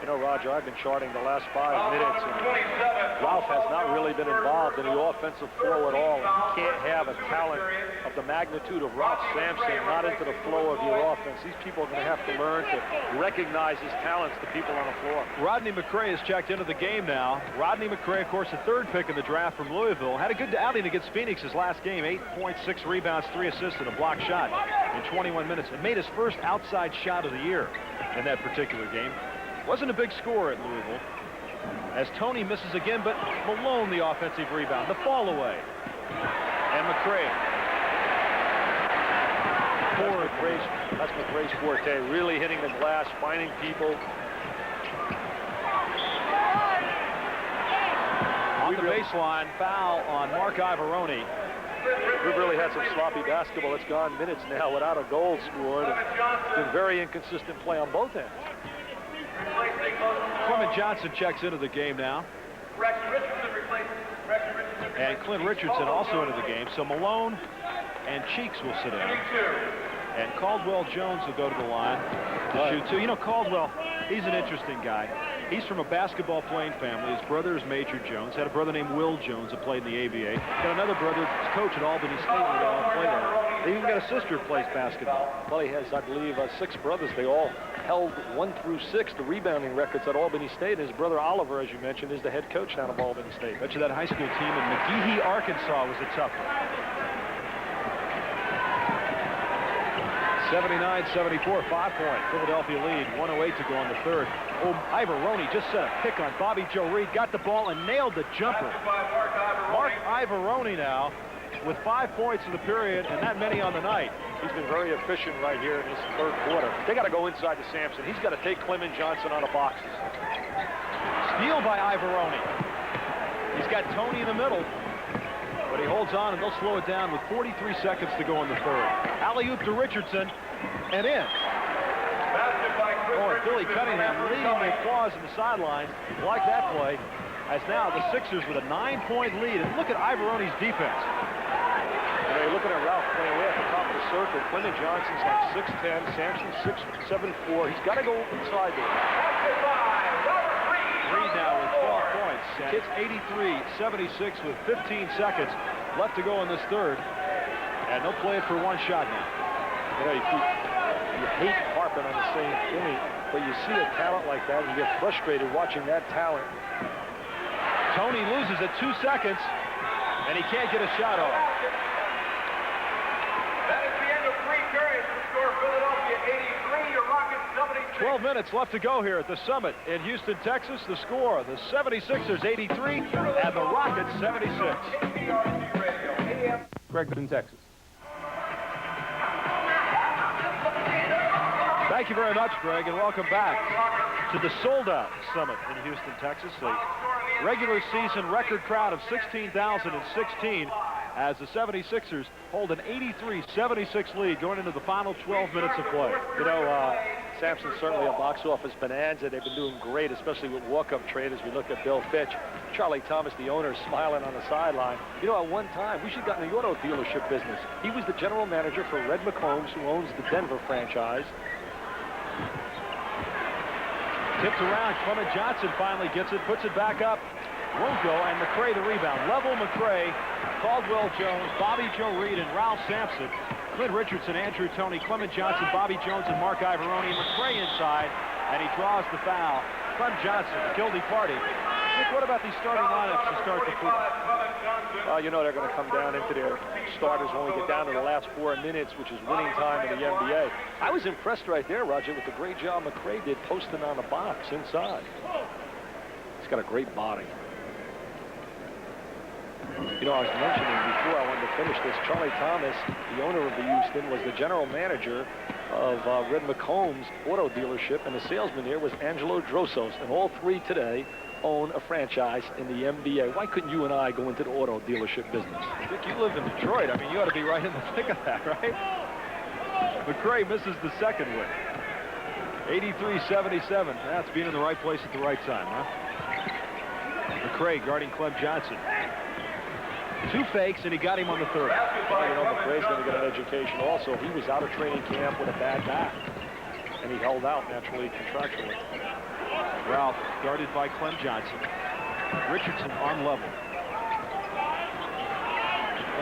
You know, Roger, I've been charting the last 5 minutes, and Ralph has not really been involved in the offensive flow at all. You can't have a talent of the magnitude of Ralph Sampson not into the flow of your offense. These people are going to have to learn to recognize his talents, the people on the floor. Rodney McRae has checked into the game now. Rodney McRae, of course, the 3rd pick in the draft from Louisville. Had a good outing against Phoenix his last game. 8 points, 6 rebounds, 3 assists, and a block shot in 21 minutes. And made his first outside shot of the year in that particular game. Wasn't a big score at Louisville. As Tony misses again, but Malone the offensive rebound. The fall away. And McRae. That's McRae's forte. Really hitting the glass, finding people. On the baseline, foul on Mark Ivoroni. We've really had some sloppy basketball. It's gone minutes now without a goal scored. It's been very inconsistent play on both ends. Clement Johnson checks into the game now. And Clint Richardson also into the game. So Malone and Cheeks will sit down. And Caldwell Jones will go to the line to shoot 2. You know, Caldwell, he's an interesting guy. He's from a basketball playing family. His brother is Major Jones. Had a brother named Will Jones that played in the ABA. Got another brother that's coach at Albany State where they all play there. They even got a sister who plays basketball. Well, he has, I believe, 6 brothers. They all held 1 through 6 the rebounding records at Albany State. His brother Oliver, as you mentioned, is the head coach down of Albany State. Bet you that high school team in McGehee, Arkansas was a tough one. 79-74, 5-point Philadelphia lead, 1:08 to go in the third. Oh, Ivoroni just set a pick on Bobby Joe Reed, got the ball and nailed the jumper. Mark Ivoroni now with 5 points in the period and that many on the night. He's been very efficient right here in this third quarter. They got to go inside to Sampson. He's got to take Clement Johnson on a box. Steal by Ivaroni. He's got Tony in the middle, but he holds on, and they'll slow it down with 43 seconds to go in the third. Alley-oop to Richardson, and in. Oh, and Billy Cunningham leading the applause in the sideline. Like that play, as now the Sixers with a 9-point lead. And look at Ivaroni's defense. And you're looking at Ralph playing way at the top of the circle. Clement Johnson's like 6'10", Sampson's 6'7'4". He's got to go inside there. Reed now with 12 points. It's 83-76 with 15 seconds left to go in this third. And they'll play it for one shot now. You know, you hate harping on the same thing, but you see a talent like that, and you get frustrated watching that talent. Tony loses at 2 seconds, and he can't get a shot off. That is the end of 3 periods. The score, Philadelphia 83, your Rockets 76. 12 minutes left to go here at the Summit in Houston, Texas. The score, the 76ers 83 and the Rockets 76. Greg in Texas. Thank you very much, Greg, and welcome back to the sold-out Summit in Houston, Texas. A regular season record crowd of 16,016 as the 76ers hold an 83-76 lead going into the final 12 minutes of play. You know, Sampson's certainly a box office bonanza. They've been doing great, especially with walk-up trade as we look at Bill Fitch. Charlie Thomas, the owner, smiling on the sideline. You know, at one time, we should have gotten the auto dealership business. He was the general manager for Red McCombs, who owns the Denver franchise. Tipped around, Clement Johnson finally gets it, puts it back up. Won't go, and McRae the rebound. Level McRae, Caldwell Jones, Bobby Joe Reed, and Ralph Sampson. Clint Richardson, Andrew Toney, Clement Johnson, Bobby Jones, and Mark Ivaroni. McRae inside, and he draws the foul. Clem Johnson, guilty party. Nick, what about these starting lineups to start the fourth? You know they're going to come down into their starters when we get down to the last 4 minutes, which is winning time in the NBA. I was impressed right there, Roger, with the great job McRae did posting on the box inside. He's got a great body. You know, I was mentioning before I wanted to finish this, Charlie Thomas, the owner of the Houston, was the general manager of Red McCombs auto dealership, and the salesman here was Angelo Drosos, and all three today own a franchise in the NBA. Why couldn't you and I go into the auto dealership business? Dick, you live in Detroit. I mean, you ought to be right in the thick of that, right? McRae misses the second win. 83-77. That's being in the right place at the right time, huh? McRae guarding Clem Johnson. 2 fakes, and he got him on the third. Well, you know, McRae's going to get an education also. He was out of training camp with a bad back, and he held out naturally, contractually. Ralph guarded by Clem Johnson. Richardson on level.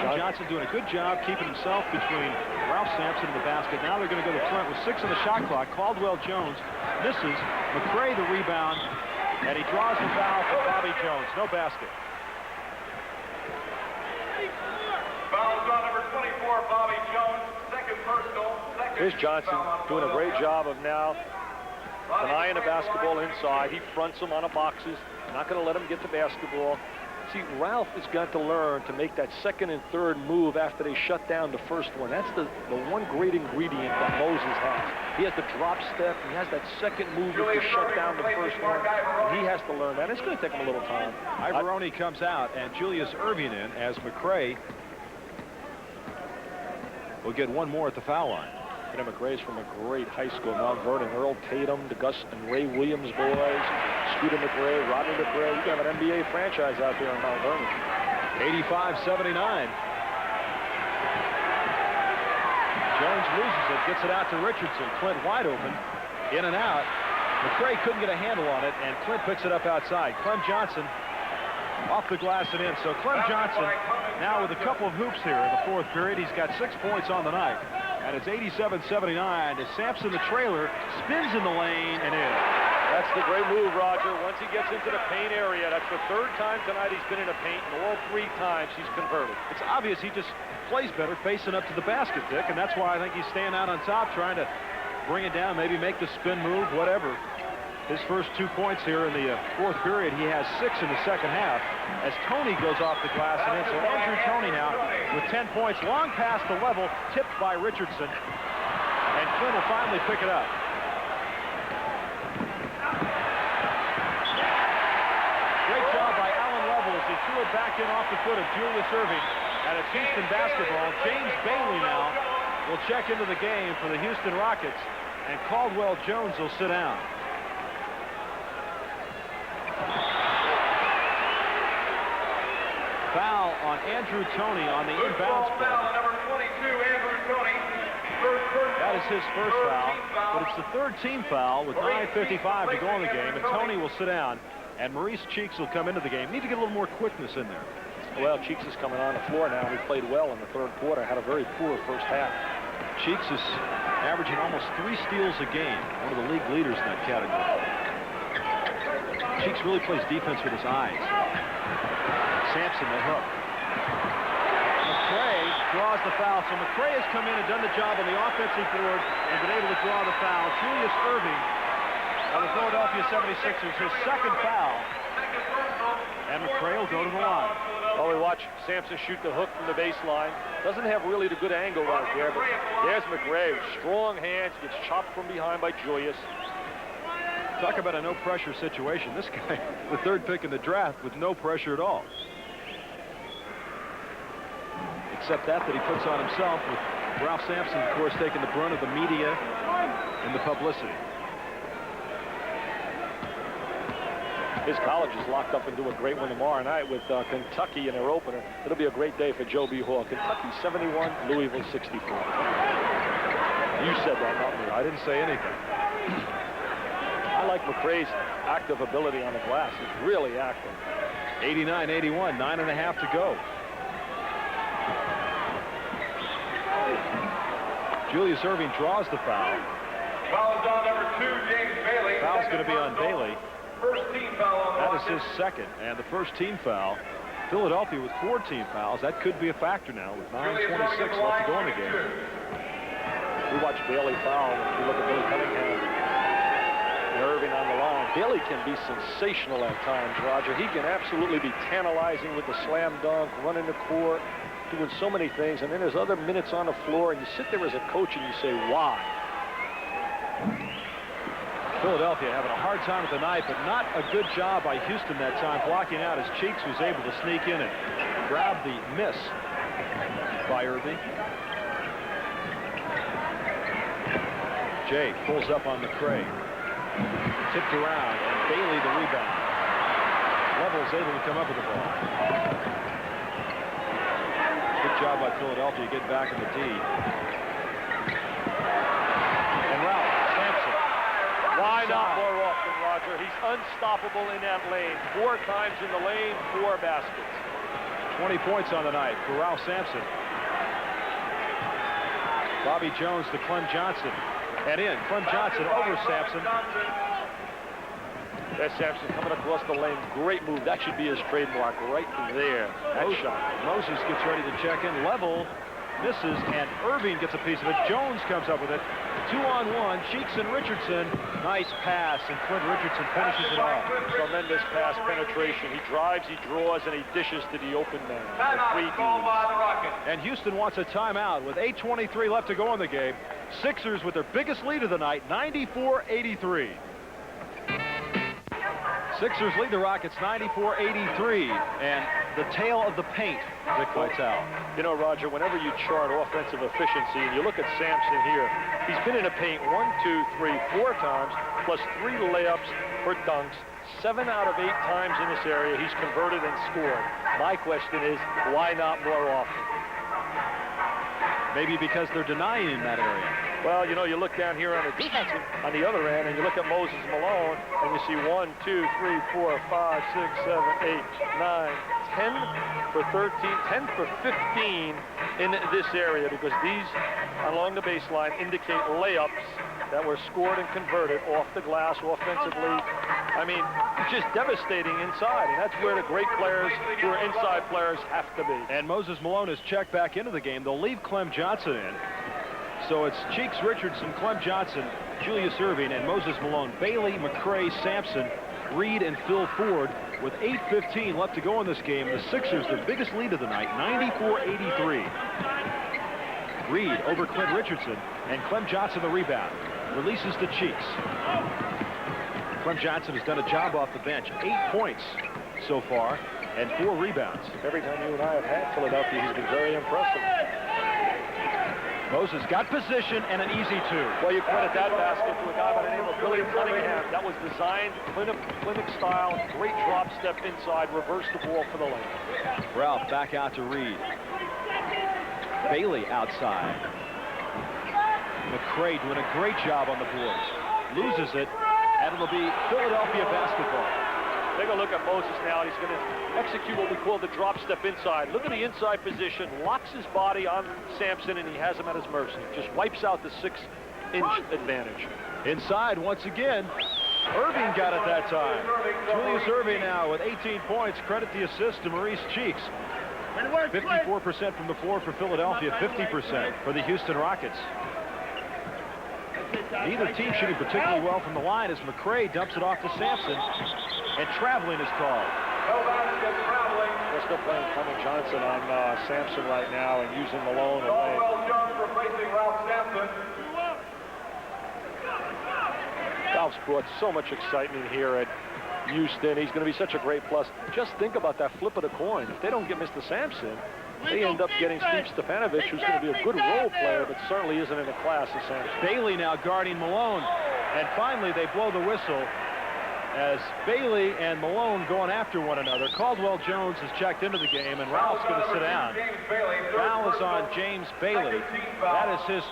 Clem Johnson doing a good job keeping himself between Ralph Sampson and the basket. Now they're going to go to front with 6 on the shot clock. Caldwell Jones misses. McRae the rebound, and he draws the foul for Bobby Jones. No basket. Foul on number 24, Bobby Jones. Second personal. Here's Johnson doing a great job of now denying the basketball inside. He fronts him on the boxes. Not going to let him get the basketball. See, Ralph has got to learn to make that second and third move after they shut down the first one. That's the one great ingredient that Moses has. He has the drop step. He has that second move to shut down the first one. And he has to learn that. It's going to take him a little time. Ivaroni comes out, and Julius Erving in as McRae will get one more at the foul line. You know, McRae's from a great high school, Mount Vernon. Earl Tatum, the Gus and Ray Williams boys, Scooter McRae, Rodney McRae. You got an NBA franchise out there in Mount Vernon. 85-79. Jones loses it, gets it out to Richardson. Clint wide open, in and out. McRae couldn't get a handle on it, and Clint picks it up outside. Clem Johnson off the glass and in. So Clem Johnson now with a couple of hoops here in the fourth period. He's got 6 points on the night. And it's 87-79 as Sampson, the trailer, spins in the lane and in. That's the great move, Roger. Once he gets into the paint area, that's the 3rd time tonight he's been in the paint, and all 3 times he's converted. It's obvious he just plays better facing up to the basket, Dick, and that's why I think he's staying out on top, trying to bring it down, maybe make the spin move, whatever. His first 2 points here in the fourth period. He has 6 in the second half as Tony goes off the glass and in. So Andrew Toney now with 10 points. Long past the level, tipped by Richardson. And Flynn will finally pick it up. Great job by Alan Lovell as he threw it back in off the foot of Julius Erving. And it's Houston basketball. James Bailey now will check into the game for the Houston Rockets. And Caldwell Jones will sit down. Foul on Andrew Toney on the inbounds play. Number 22, Andrew Toney. That is his first foul, but it's the third team foul with 9:55 to go in the game, and Toney will sit down, and Maurice Cheeks will come into the game. Need to get a little more quickness in there. Well, Cheeks is coming on the floor now. He played well in the third quarter, had a very poor first half. Cheeks is averaging almost 3 steals a game, one of the league leaders in that category. Cheeks really plays defense with his eyes. Sampson, the hook. McCray draws the foul. So McCray has come in and done the job on the offensive board and been able to draw the foul. Julius Erving of the Philadelphia 76ers, his second foul. And McCray will go to the line. Well, we watch Sampson shoot the hook from the baseline. Doesn't have really the good angle right there, but there's McCray. Strong hands, gets chopped from behind by Julius. Talk about a no-pressure situation. This guy, the third pick in the draft, with no pressure at all. Except that he puts on himself, with Ralph Sampson, of course, taking the brunt of the media and the publicity. His college is locked up into a great one tomorrow night with Kentucky in their opener. It'll be a great day for Joe B. Hall. Kentucky 71, Louisville 64. You said that, not me. I didn't say anything. I like McCray's active ability on the glass. He's really active. 89-81, 9.5 to go. Julius Erving draws the foul. Foul is on number 2, James Bailey. Foul's going to be on Bailey. First team foul on the That is Rockets. his second, and the first team foul. Philadelphia with 4 team fouls. That could be a factor now with 9:26 left to go in the game. We watch Bailey foul. If you look at Billy Cunningham and Erving on the line, Bailey can be sensational at times, Roger. He can absolutely be tantalizing with the slam dunk, running the court, doing so many things. And then there's other minutes on the floor, and you sit there as a coach and you say, why? Philadelphia having a hard time with the night, but not a good job by Houston that time, blocking out as Cheeks was able to sneak in and grab the miss by Erving. Jay pulls up on McCray. Tipped around, and Bailey the rebound. Lovell's able to come up with the ball. Good job by Philadelphia to get back in the D. And Ralph Sampson. Why not more often, Roger? He's unstoppable in that lane. 4 times in the lane, 4 baskets. 20 points on the night for Ralph Sampson. Bobby Jones to Clem Johnson. And in, Clem Johnson over Sampson. There's Sampson coming across the lane. Great move. That should be his trademark right there. That shot. Moses gets ready to check in. Level misses, and Erving gets a piece of it. Jones comes up with it. 2-on-1. Cheeks and Richardson. Nice pass, and Clint Richardson finishes it off. Tremendous pass penetration. He drives, he draws, and he dishes to the open man. Timeout called by the Rockets. And Houston wants a timeout with 8:23 left to go in the game. Sixers with their biggest lead of the night, 94-83. Sixers lead the Rockets 94-83, and the tale of the paint, Vic Vitale. You know, Roger, whenever you chart offensive efficiency, and you look at Sampson here, he's been in the paint 1, 2, 3, 4 times, plus 3 layups for dunks. 7 out of 8 times in this area, he's converted and scored. My question is, why not more often? Maybe because they're denying in that area. Well, you know, you look down here on the defensive, on the other end, and you look at Moses Malone, and you see 1, 2, 3, 4, 5, 6, 7, 8, 9, 10 for 13, 10 for 15 in this area, because these along the baseline indicate layups that were scored and converted off the glass offensively. I mean, just devastating inside, and that's where the great players who are inside players have to be. And Moses Malone is checked back into the game. They'll leave Clem Johnson in. So it's Cheeks, Richardson, Clem Johnson, Julius Erving, and Moses Malone. Bailey, McCray, Sampson, Reed, and Phil Ford. With 8:15 left to go in this game, the Sixers, their biggest lead of the night, 94-83. Reed over Clint Richardson, and Clem Johnson the rebound. Releases to Cheeks. Clem Johnson has done a job off the bench. 8 points so far and 4 rebounds. Every time you and I have had Philadelphia, he's been very impressive. Moses got position and an easy 2. Well, you credit that basket to a guy by the name of Billy Cunningham. That was designed clinic style, great drop step inside, reverse the ball for the lane. Ralph back out to Reed. Bailey outside. McCray doing a great job on the boards. Loses it, and it'll be Philadelphia basketball. Take a look at Moses now. He's going to execute what we call the drop step inside. Look at the inside position, locks his body on Sampson, and he has him at his mercy. Just wipes out the 6-inch advantage. Inside once again. Erving got it that time. Julius Erving now with 18 points. Credit the assist to Maurice Cheeks. 54% from the floor for Philadelphia, 50% for the Houston Rockets. Neither team shooting particularly well from the line as McCray dumps it off to Sampson, and traveling is called. They're still playing Clem Johnson on Sampson right now and using Malone away. Ralph's brought so much excitement here at Houston. He's going to be such a great plus. Just think about that flip of the coin. If they don't get Mr. Sampson, they end up getting Steve Stefanovic, who's going to be a good role player, but certainly isn't in the class of Sampson. Bailey now guarding Malone. And finally, they blow the whistle as Bailey and Malone going after one another. Caldwell Jones has checked into the game, and Ralph's going to sit down. Foul is on James Bailey. That is his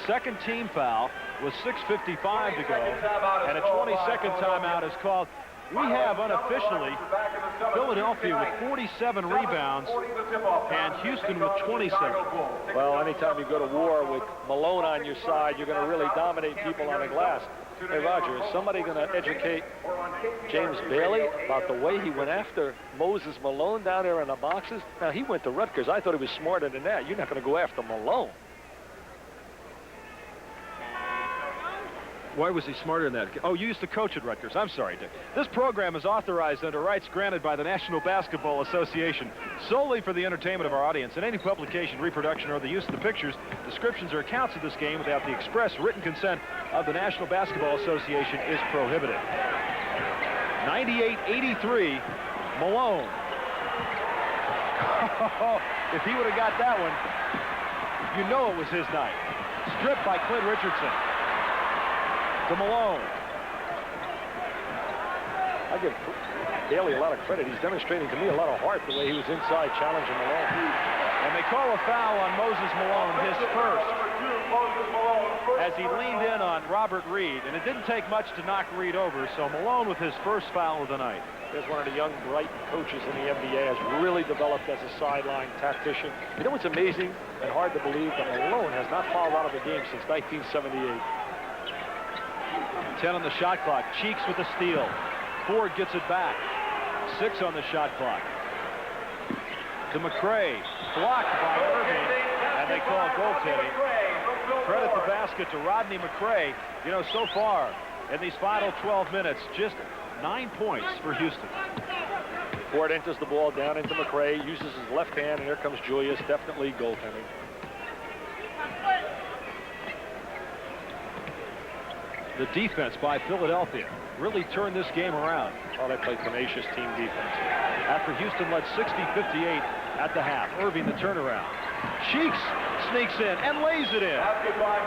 second team foul with 6:55 to go. And a 20-second timeout is called. We have unofficially Philadelphia with 47 rebounds and Houston with 27. Well, anytime you go to war with Malone on your side, you're going to really dominate people on the glass. Hey, Roger, is somebody going to educate James Bailey about the way he went after Moses Malone down there in the boxes? Now, he went to Rutgers. I thought he was smarter than that. You're not going to go after Malone. Why was he smarter than that? Oh, you used to coach at Rutgers. I'm sorry, Dick. This program is authorized under rights granted by the National Basketball Association solely for the entertainment of our audience, and any publication, reproduction, or the use of the pictures, descriptions, or accounts of this game without the express written consent of the National Basketball Association is prohibited. 98-83, Malone. If he would have got that one, you know it was his night. Stripped by Clint Richardson. To Malone. I give Bailey a lot of credit. He's demonstrating to me a lot of heart the way he was inside challenging Malone. And they call a foul on Moses Malone, his first, as he leaned in on Robert Reed. And it didn't take much to knock Reed over, so Malone with his first foul of the night. There's one of the young, bright coaches in the NBA, has really developed as a sideline tactician. You know what's amazing and hard to believe? That Malone has not fouled out of a game since 1978. 10 on the shot clock. Cheeks with the steal. Ford gets it back. 6 on the shot clock. To McCray. Blocked by Erving. And they call goaltending. Credit the basket to Rodney McCray. You know, so far in these final 12 minutes, just 9 points for Houston. Ford enters the ball down into McCray. Uses his left hand. And here comes Julius. Definitely goaltending. The defense by Philadelphia really turned this game around. Oh, they played tenacious team defense. After Houston led 60-58 at the half. Erving the turnaround. Cheeks sneaks in and lays it in.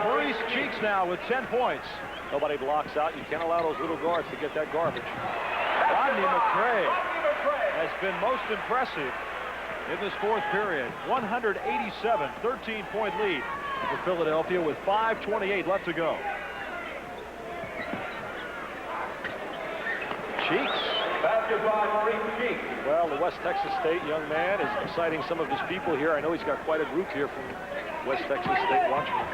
Maurice Cheeks now with 10 points. Nobody blocks out. You can't allow those little guards to get that garbage. Rodney McCray has been most impressive in this fourth period. 187, 13-point lead for Philadelphia with 5:28 left to go. Cheeks. Well, the West Texas State young man is exciting some of his people here. I know he's got quite a group here from West Texas State watching him.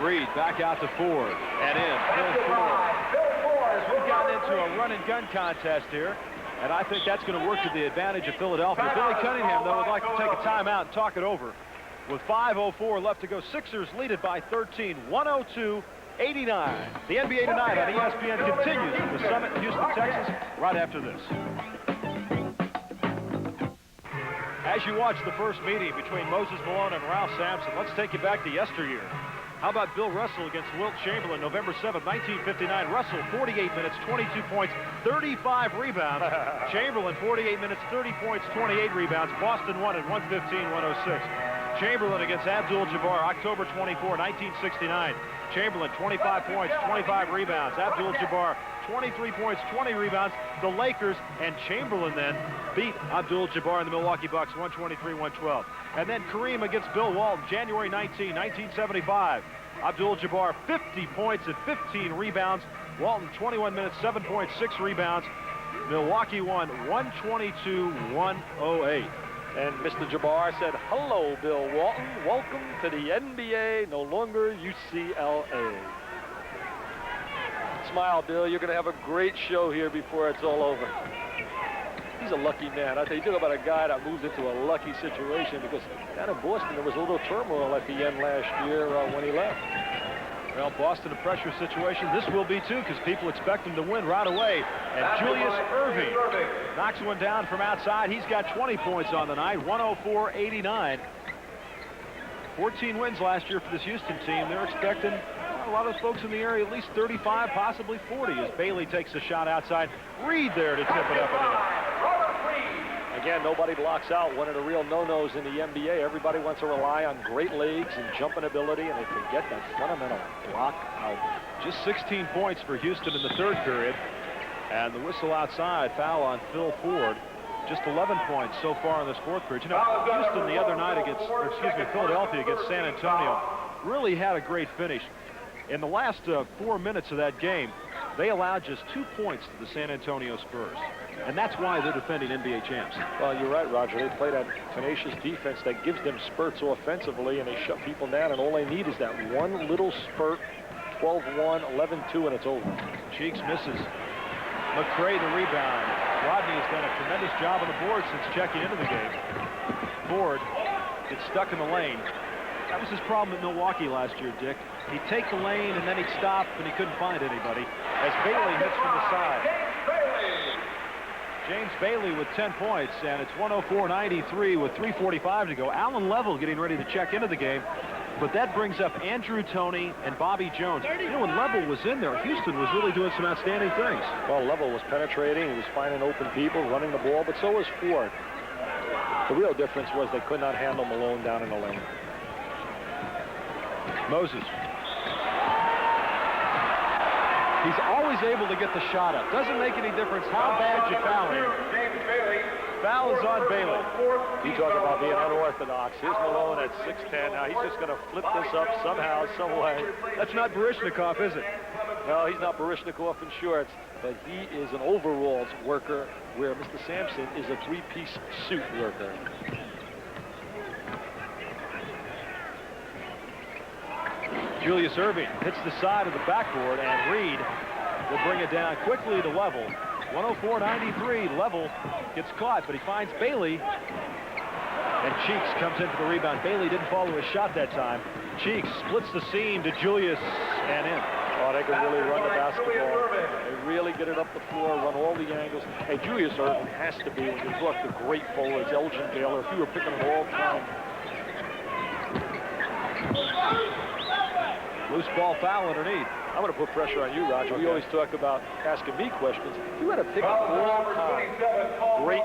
Reed back out to Ford and in. Phil Ford. We've gotten into a run and gun contest here, and I think that's going to work to the advantage of Philadelphia. Billy Cunningham, though, would like to take a timeout and talk it over with 5:04 left to go. Sixers lead it by 13, 102-89. The NBA Tonight on ESPN continues from the Summit in Houston, Texas, right after this. As you watch the first meeting between Moses Malone and Ralph Sampson, let's take you back to yesteryear. How about Bill Russell against Wilt Chamberlain, November 7, 1959. Russell, 48 minutes, 22 points, 35 rebounds. Chamberlain, 48 minutes, 30 points, 28 rebounds. Boston won at 115-106. Chamberlain against Abdul-Jabbar, October 24, 1969. Chamberlain, 25 points, 25 rebounds. Abdul-Jabbar, 23 points, 20 rebounds. The Lakers and Chamberlain then beat Abdul-Jabbar and the Milwaukee Bucks 123-112. And then Kareem against Bill Walton, January 19, 1975. Abdul-Jabbar, 50 points and 15 rebounds. Walton, 21 minutes, 7 points, 6 rebounds. Milwaukee won 122-108. And Mr. Jabbar said, "Hello, Bill Walton. Welcome to the NBA, no longer UCLA." Smile, Bill. You're going to have a great show here before it's all over. He's a lucky man. I tell you, talk about a guy that moved into a lucky situation, because down in Boston there was a little turmoil at the end last year when he left. Well, Boston, a pressure situation. This will be, too, because people expect him to win right away. And Julius Erving knocks one down from outside. He's got 20 points on the night, 104-89. 14 wins last year for this Houston team. They're expecting a lot of folks in the area, at least 35, possibly 40, as Bailey takes a shot outside. Reed there to tip it up and in. Again, nobody blocks out. One of the real no-nos in the NBA. Everybody wants to rely on great legs and jumping ability, and they forget that fundamental block out. Just 16 points for Houston in the third period. And the whistle outside, foul on Phil Ford. Just 11 points so far in this fourth period. You know, Houston the other night against, Philadelphia against San Antonio really had a great finish. In the last 4 minutes of that game, they allowed just 2 points to the San Antonio Spurs. And that's why they're defending NBA champs. Well, you're right, Roger. They play that tenacious defense that gives them spurts offensively, and they shut people down, and all they need is that one little spurt, 12-1, 11-2, and it's over. Cheeks misses. McCray the rebound. Rodney has done a tremendous job on the board since checking into the game. Ford gets stuck in the lane. That was his problem at Milwaukee last year, Dick. He'd take the lane, and then he'd stop, and he couldn't find anybody. As Bailey hits from the side. James Bailey with 10 points, and it's 104-93 with 3:45 to go. Alan Level getting ready to check into the game, but that brings up Andrew Toney and Bobby Jones. You know, when Level was in there, Houston was really doing some outstanding things. Well, Level was penetrating. He was finding open people, running the ball, but so was Ford. The real difference was they could not handle Malone down in the lane. Moses. He's always able to get the shot up. Doesn't make any difference how bad you foul him. Foul is on Bailey. You talk about being unorthodox. Here's Malone at 6'10". Now he's just going to flip this up somehow, some way. That's not Baryshnikov, is it? No, he's not Baryshnikov in shorts, but he is an overalls worker, where Mr. Sampson is a three-piece suit worker. Julius Erving hits the side of the backboard, and Reed will bring it down quickly to Level. 104-93. Level gets caught, but he finds Bailey, and Cheeks comes in for the rebound. Bailey didn't follow his shot that time. Cheeks splits the seam to Julius and in. Oh, they can really run the basketball. They really get it up the floor, run all the angles. Hey, Julius Erving has to be, when you talk to great forwards, Elgin Baylor, if you were picking them all time. Loose ball foul underneath. I'm going to put pressure on you, Roger. We always talk about asking me questions. You had to pick an all-time great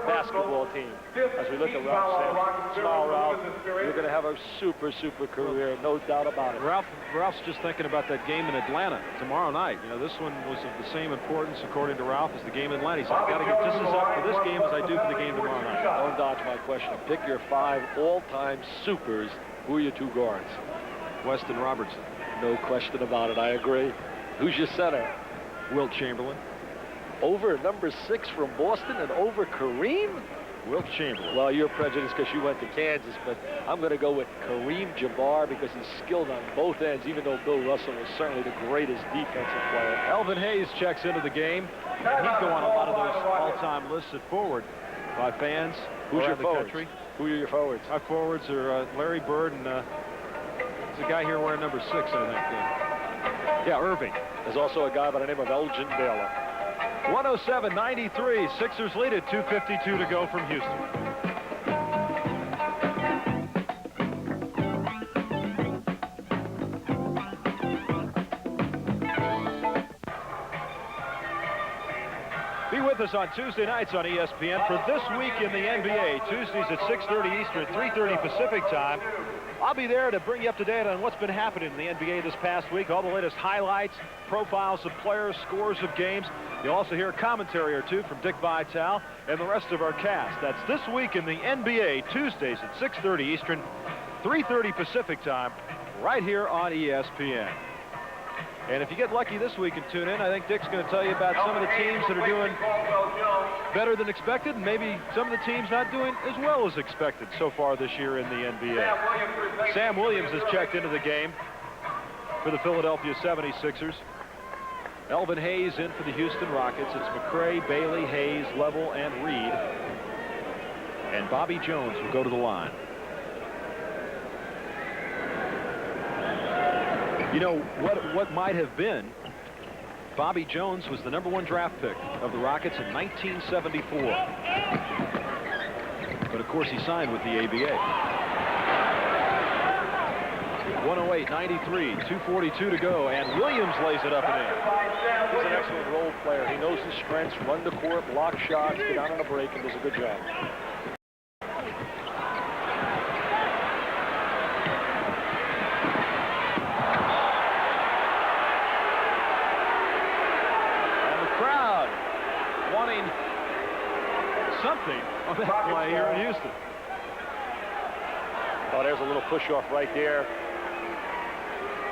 basketball team. As we look at Ralph Sampson. Smile, Ralph. You're going to have a super, super career, no doubt about it. Ralph's just thinking about that game in Atlanta tomorrow night. You know, this one was of the same importance, according to Ralph, as the game in Atlanta. He said, I've got to get just as up for this game as I do for the game tomorrow night. Don't dodge my question. Pick your 5 all-time supers. Who are your 2 guards? Weston Robertson. No question about it. I agree. Who's your center? Wilt Chamberlain. Over number 6 from Boston and over Kareem? Wilt Chamberlain. Well, you're prejudiced because you went to Kansas, but I'm going to go with Kareem Jabbar because he's skilled on both ends, even though Bill Russell was certainly the greatest defensive player. Elvin Hayes checks into the game. And he'd go on a lot of those all-time lists at forward by fans Who's your around the forwards? country. Who are your forwards? Our forwards are Larry Bird and there's a guy here wearing number 6, I think. Yeah, Irving. There's also a guy by the name of Elgin Baylor. 107-93. Sixers lead it. 2:52 to go from Houston. Be with us on Tuesday nights on ESPN for This Week in the NBA. Tuesdays at 6:30 Eastern, 3:30 Pacific time. I'll be there to bring you up to date on what's been happening in the NBA this past week. All the latest highlights, profiles of players, scores of games. You'll also hear a commentary or two from Dick Vitale and the rest of our cast. That's This Week in the NBA, Tuesdays at 6:30 Eastern, 3:30 Pacific time, right here on ESPN. And if you get lucky this week and tune in, I think Dick's going to tell you about some of the teams that are doing better than expected, and maybe some of the teams not doing as well as expected so far this year in the NBA. Sam Williams has checked into the game for the Philadelphia 76ers. Elvin Hayes in for the Houston Rockets. It's McRae, Bailey, Hayes, Level, and Reed. And Bobby Jones will go to the line. You know, what might have been, Bobby Jones was the #1 draft pick of the Rockets in 1974. But, of course, he signed with the ABA. 108-93, 2:42 to go, and Williams lays it up and in. He's an excellent role player. He knows his strengths, run the court, block shots, get out on a break, and does a good job. Something on that play here in Houston. Oh, there's a little push-off right there.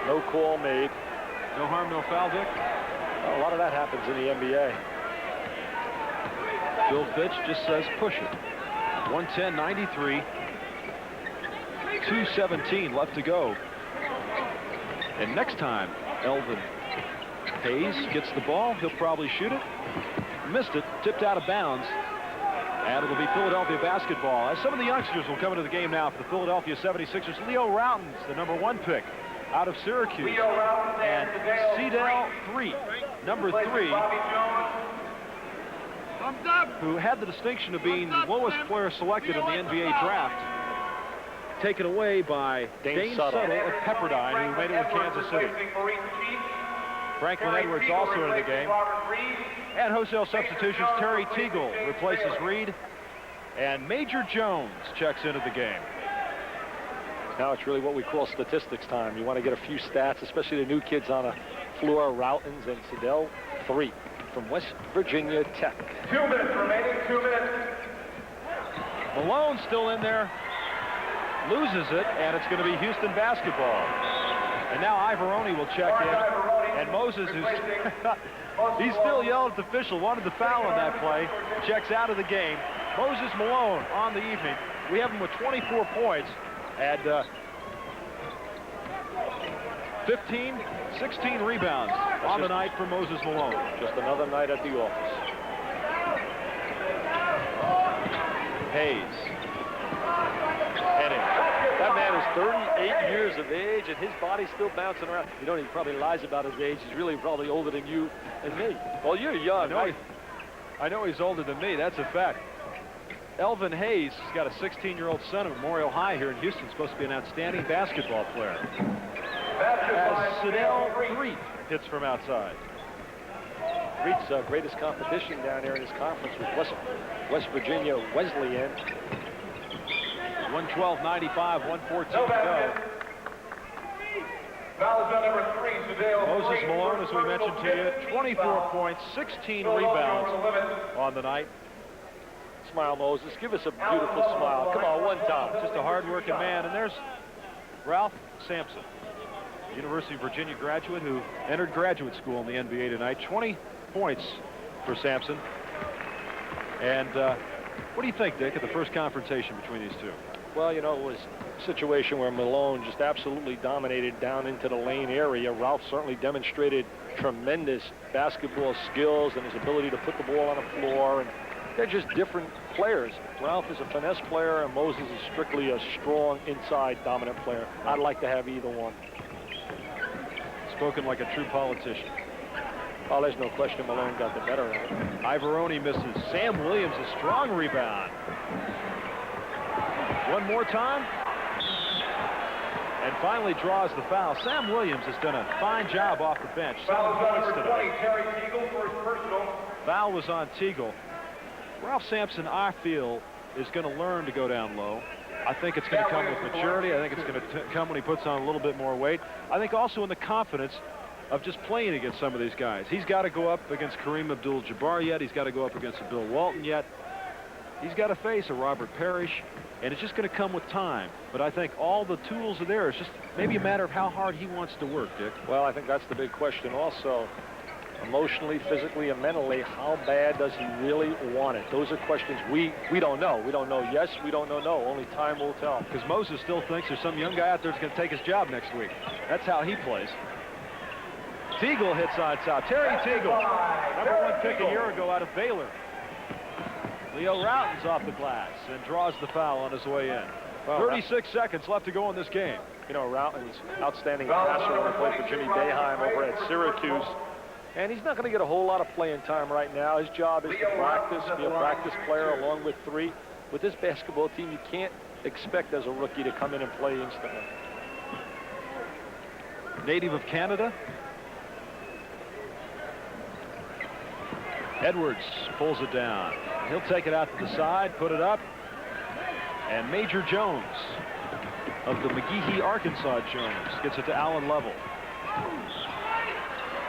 No call made. No harm, no foul, Dick? Well, a lot of that happens in the NBA. Bill Fitch just says push it. 110-93. 2:17 left to go. And next time, Elvin Hayes gets the ball. He'll probably shoot it. Missed it. Tipped out of bounds. And it'll be Philadelphia basketball. As some of the youngsters will come into the game now for the Philadelphia 76ers. Leo Routon's the #1 pick out of Syracuse. And Cedell Three, number 3, who had the distinction of being the lowest player selected in the NBA draft, taken away by Dane Suttle of Pepperdine, who made it with Kansas City. Franklin Edwards also into the game. And wholesale substitutions, Terry Teagle replaces Reed. And Major Jones checks into the game. Now it's really what we call statistics time. You want to get a few stats, especially the new kids on the floor, Routons and Cedell Three from West Virginia Tech. 2 minutes remaining, 2 minutes. Malone still in there. Loses it, and it's going to be Houston basketball. And now Ivoroni will check in. And Moses, he's still yelled at the official, wanted the foul on that play, checks out of the game. Moses Malone on the evening. We have him with 24 points and 16 rebounds on the night for Moses Malone. Just another night at the office. Hayes. Henning. That man is 38 years of age, and his body's still bouncing around. You know, he probably lies about his age. He's really probably older than you and me. Well, you're young. I know he's older than me. That's a fact. Elvin Hayes has got a 16-year-old son at Memorial High here in Houston. Supposed to be an outstanding basketball player. As Cedell Three hits from outside. Reed's greatest competition down there in his conference was West Virginia Wesleyan. 112-95, 114 to go. Moses Malone, as we mentioned to you, 24 points, 16 rebounds on the night. Smile, Moses. Give us a beautiful smile. Come on, one time. Just a hard-working man. And there's Ralph Sampson, University of Virginia graduate who entered graduate school in the NBA tonight. 20 points for Sampson. And what do you think, Dick, of the first confrontation between these two? Well, you know, it was a situation where Malone just absolutely dominated down into the lane area. Ralph certainly demonstrated tremendous basketball skills and his ability to put the ball on the floor. And they're just different players. Ralph is a finesse player, and Moses is strictly a strong inside dominant player. I'd like to have either one. Spoken like a true politician. Oh, there's no question Malone got the better of it. Ivoroni misses. Sam Williams, a strong rebound. One more time. And finally draws the foul. Sam Williams has done a fine job off the bench. 7 points Number 20, tonight. Terry Teagle, first personal. Foul was on Teagle. Ralph Sampson, I feel, is going to learn to go down low. I think it's going to come with maturity. I think it's going to come when he puts on a little bit more weight. I think also in the confidence of just playing against some of these guys. He's got to go up against Kareem Abdul-Jabbar yet. He's got to go up against a Bill Walton yet. He's got to face a Robert Parrish, and it's just going to come with time. But I think all the tools are there. It's just maybe a matter of how hard he wants to work, Dick. Well, I think that's the big question also. Emotionally, physically, and mentally, how bad does he really want it? Those are questions we don't know. We don't know yes, we don't know no. Only time will tell. Because Moses still thinks there's some young guy out there that's going to take his job next week. That's how he plays. Teagle hits on top. Terry Teagle, #1 pick a year ago out of Baylor. Leo Routen's off the glass and draws the foul on his way in. Well, 36 seconds left to go in this game. You know, Routen's outstanding passer when he played for Jimmy Boeheim over at Syracuse. And he's not going to get a whole lot of playing time right now. His job is to practice, be a practice player along with 3. With this basketball team, you can't expect as a rookie to come in and play instantly. Native of Canada. Edwards pulls it down. He'll take it out to the side, put it up. And Major Jones of the McGehee, Arkansas Jones gets it to Allen Level.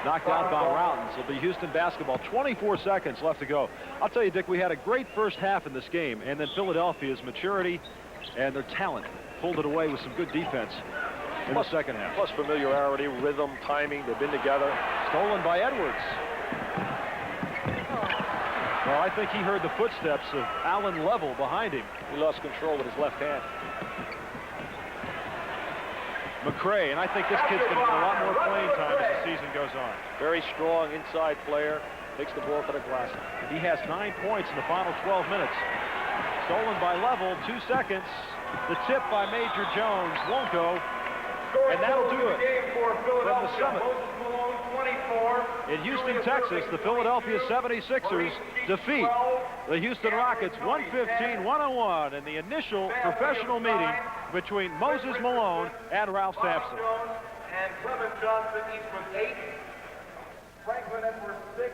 Knocked out by Routens. It'll be Houston basketball. 24 seconds left to go. I'll tell you, Dick, we had a great first half in this game, and then Philadelphia's maturity and their talent pulled it away with some good defense in the second half. Plus familiarity, rhythm, timing. They've been together. Stolen by Edwards. Well, I think he heard the footsteps of Allen Level behind him. He lost control with his left hand. McCray, and I think this kid's going to get a lot more playing time as the season goes on. Very strong inside player. Takes the ball to the glass. He has 9 points in the final 12 minutes. Stolen by Level, 2 seconds. The tip by Major Jones won't go. And that'll do it from the Summit. In Houston, Texas, the Philadelphia 76ers defeat the Houston Rockets 115-101 in the initial professional meeting between Moses Malone and Ralph Sampson. And Clement Johnson, each with 8. Franklin Edwards, 6.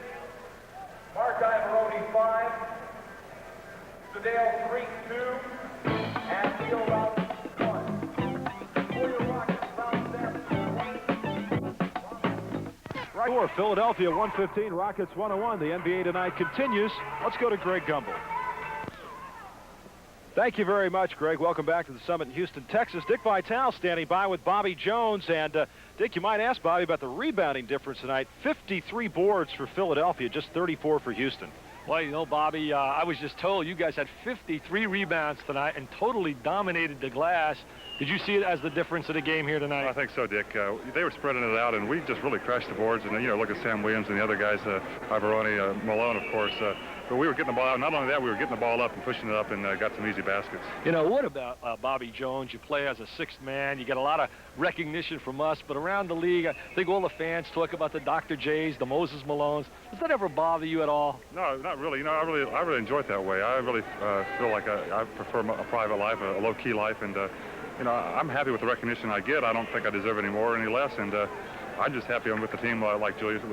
Mark Ivoroni, 5. Sedale, 3, 2. And Leo Routens, 1. For your Rockets, Ralph Sampson, 1. Right for Philadelphia 115, Rockets 101. The NBA tonight continues. Let's go to Greg Gumbel. Thank you very much, Greg. Welcome back to the Summit in Houston, Texas. Dick Vitale standing by with Bobby Jones. And, Dick, you might ask Bobby about the rebounding difference tonight. 53 boards for Philadelphia, just 34 for Houston. Well, you know, Bobby, I was just told you guys had 53 rebounds tonight and totally dominated the glass. Did you see it as the difference of the game here tonight? I think so, Dick. They were spreading it out, and we just really crashed the boards. And, you know, look at Sam Williams and the other guys, Ivoroni, Malone, of course. But we were getting the ball out. Not only that, we were getting the ball up and pushing it up and got some easy baskets. You know, what about Bobby Jones? You play as a sixth man. You get a lot of recognition from us. But around the league, I think all the fans talk about the Dr. J's, the Moses Malones. Does that ever bother you at all? No, not really. You know, I really enjoy it that way. I really feel like I prefer a private life, a low-key life. And, you know, I'm happy with the recognition I get. I don't think I deserve any more or any less. And I'm just happy I'm with the team like Julius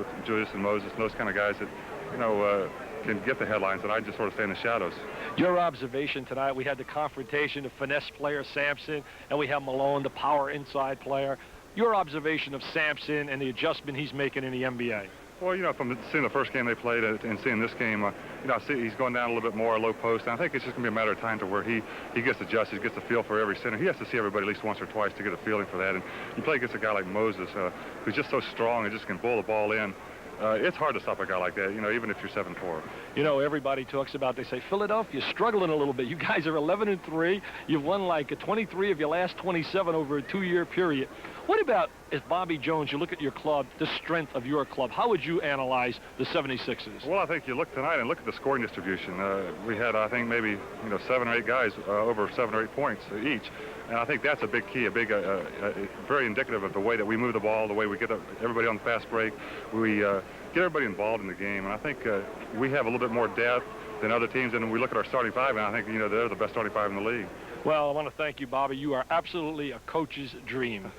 and Moses and those kind of guys that, you know, can get the headlines, and I just sort of stay in the shadows. Your observation tonight, we had the confrontation of finesse player Sampson, and we have Malone, the power inside player. Your observation of Sampson and the adjustment he's making in the NBA. Well, you know, from seeing the first game they played and seeing this game, you know, I see he's going down a little bit more low post, and I think it's just going to be a matter of time to where he gets adjusted, he gets a feel for every center. He has to see everybody at least once or twice to get a feeling for that. And you play against a guy like Moses, who's just so strong and just can bowl the ball in. It's hard to stop a guy like that, you know, even if you're 7'4". You know, everybody talks about, they say, Philadelphia's struggling a little bit. You guys are 11-3. You've won like 23 of your last 27 over a 2-year period. What about, as Bobby Jones, you look at your club, the strength of your club, how would you analyze the 76ers? Well, I think you look tonight and look at the scoring distribution. We had, I think, maybe 7 or 8 guys over 7 or 8 points each. And I think that's a big key, very indicative of the way that we move the ball, the way we get everybody on the fast break. We get everybody involved in the game. And I think we have a little bit more depth than other teams. And we look at our starting five, and I think, they're the best starting five in the league. Well, I want to thank you, Bobby. You are absolutely a coach's dream.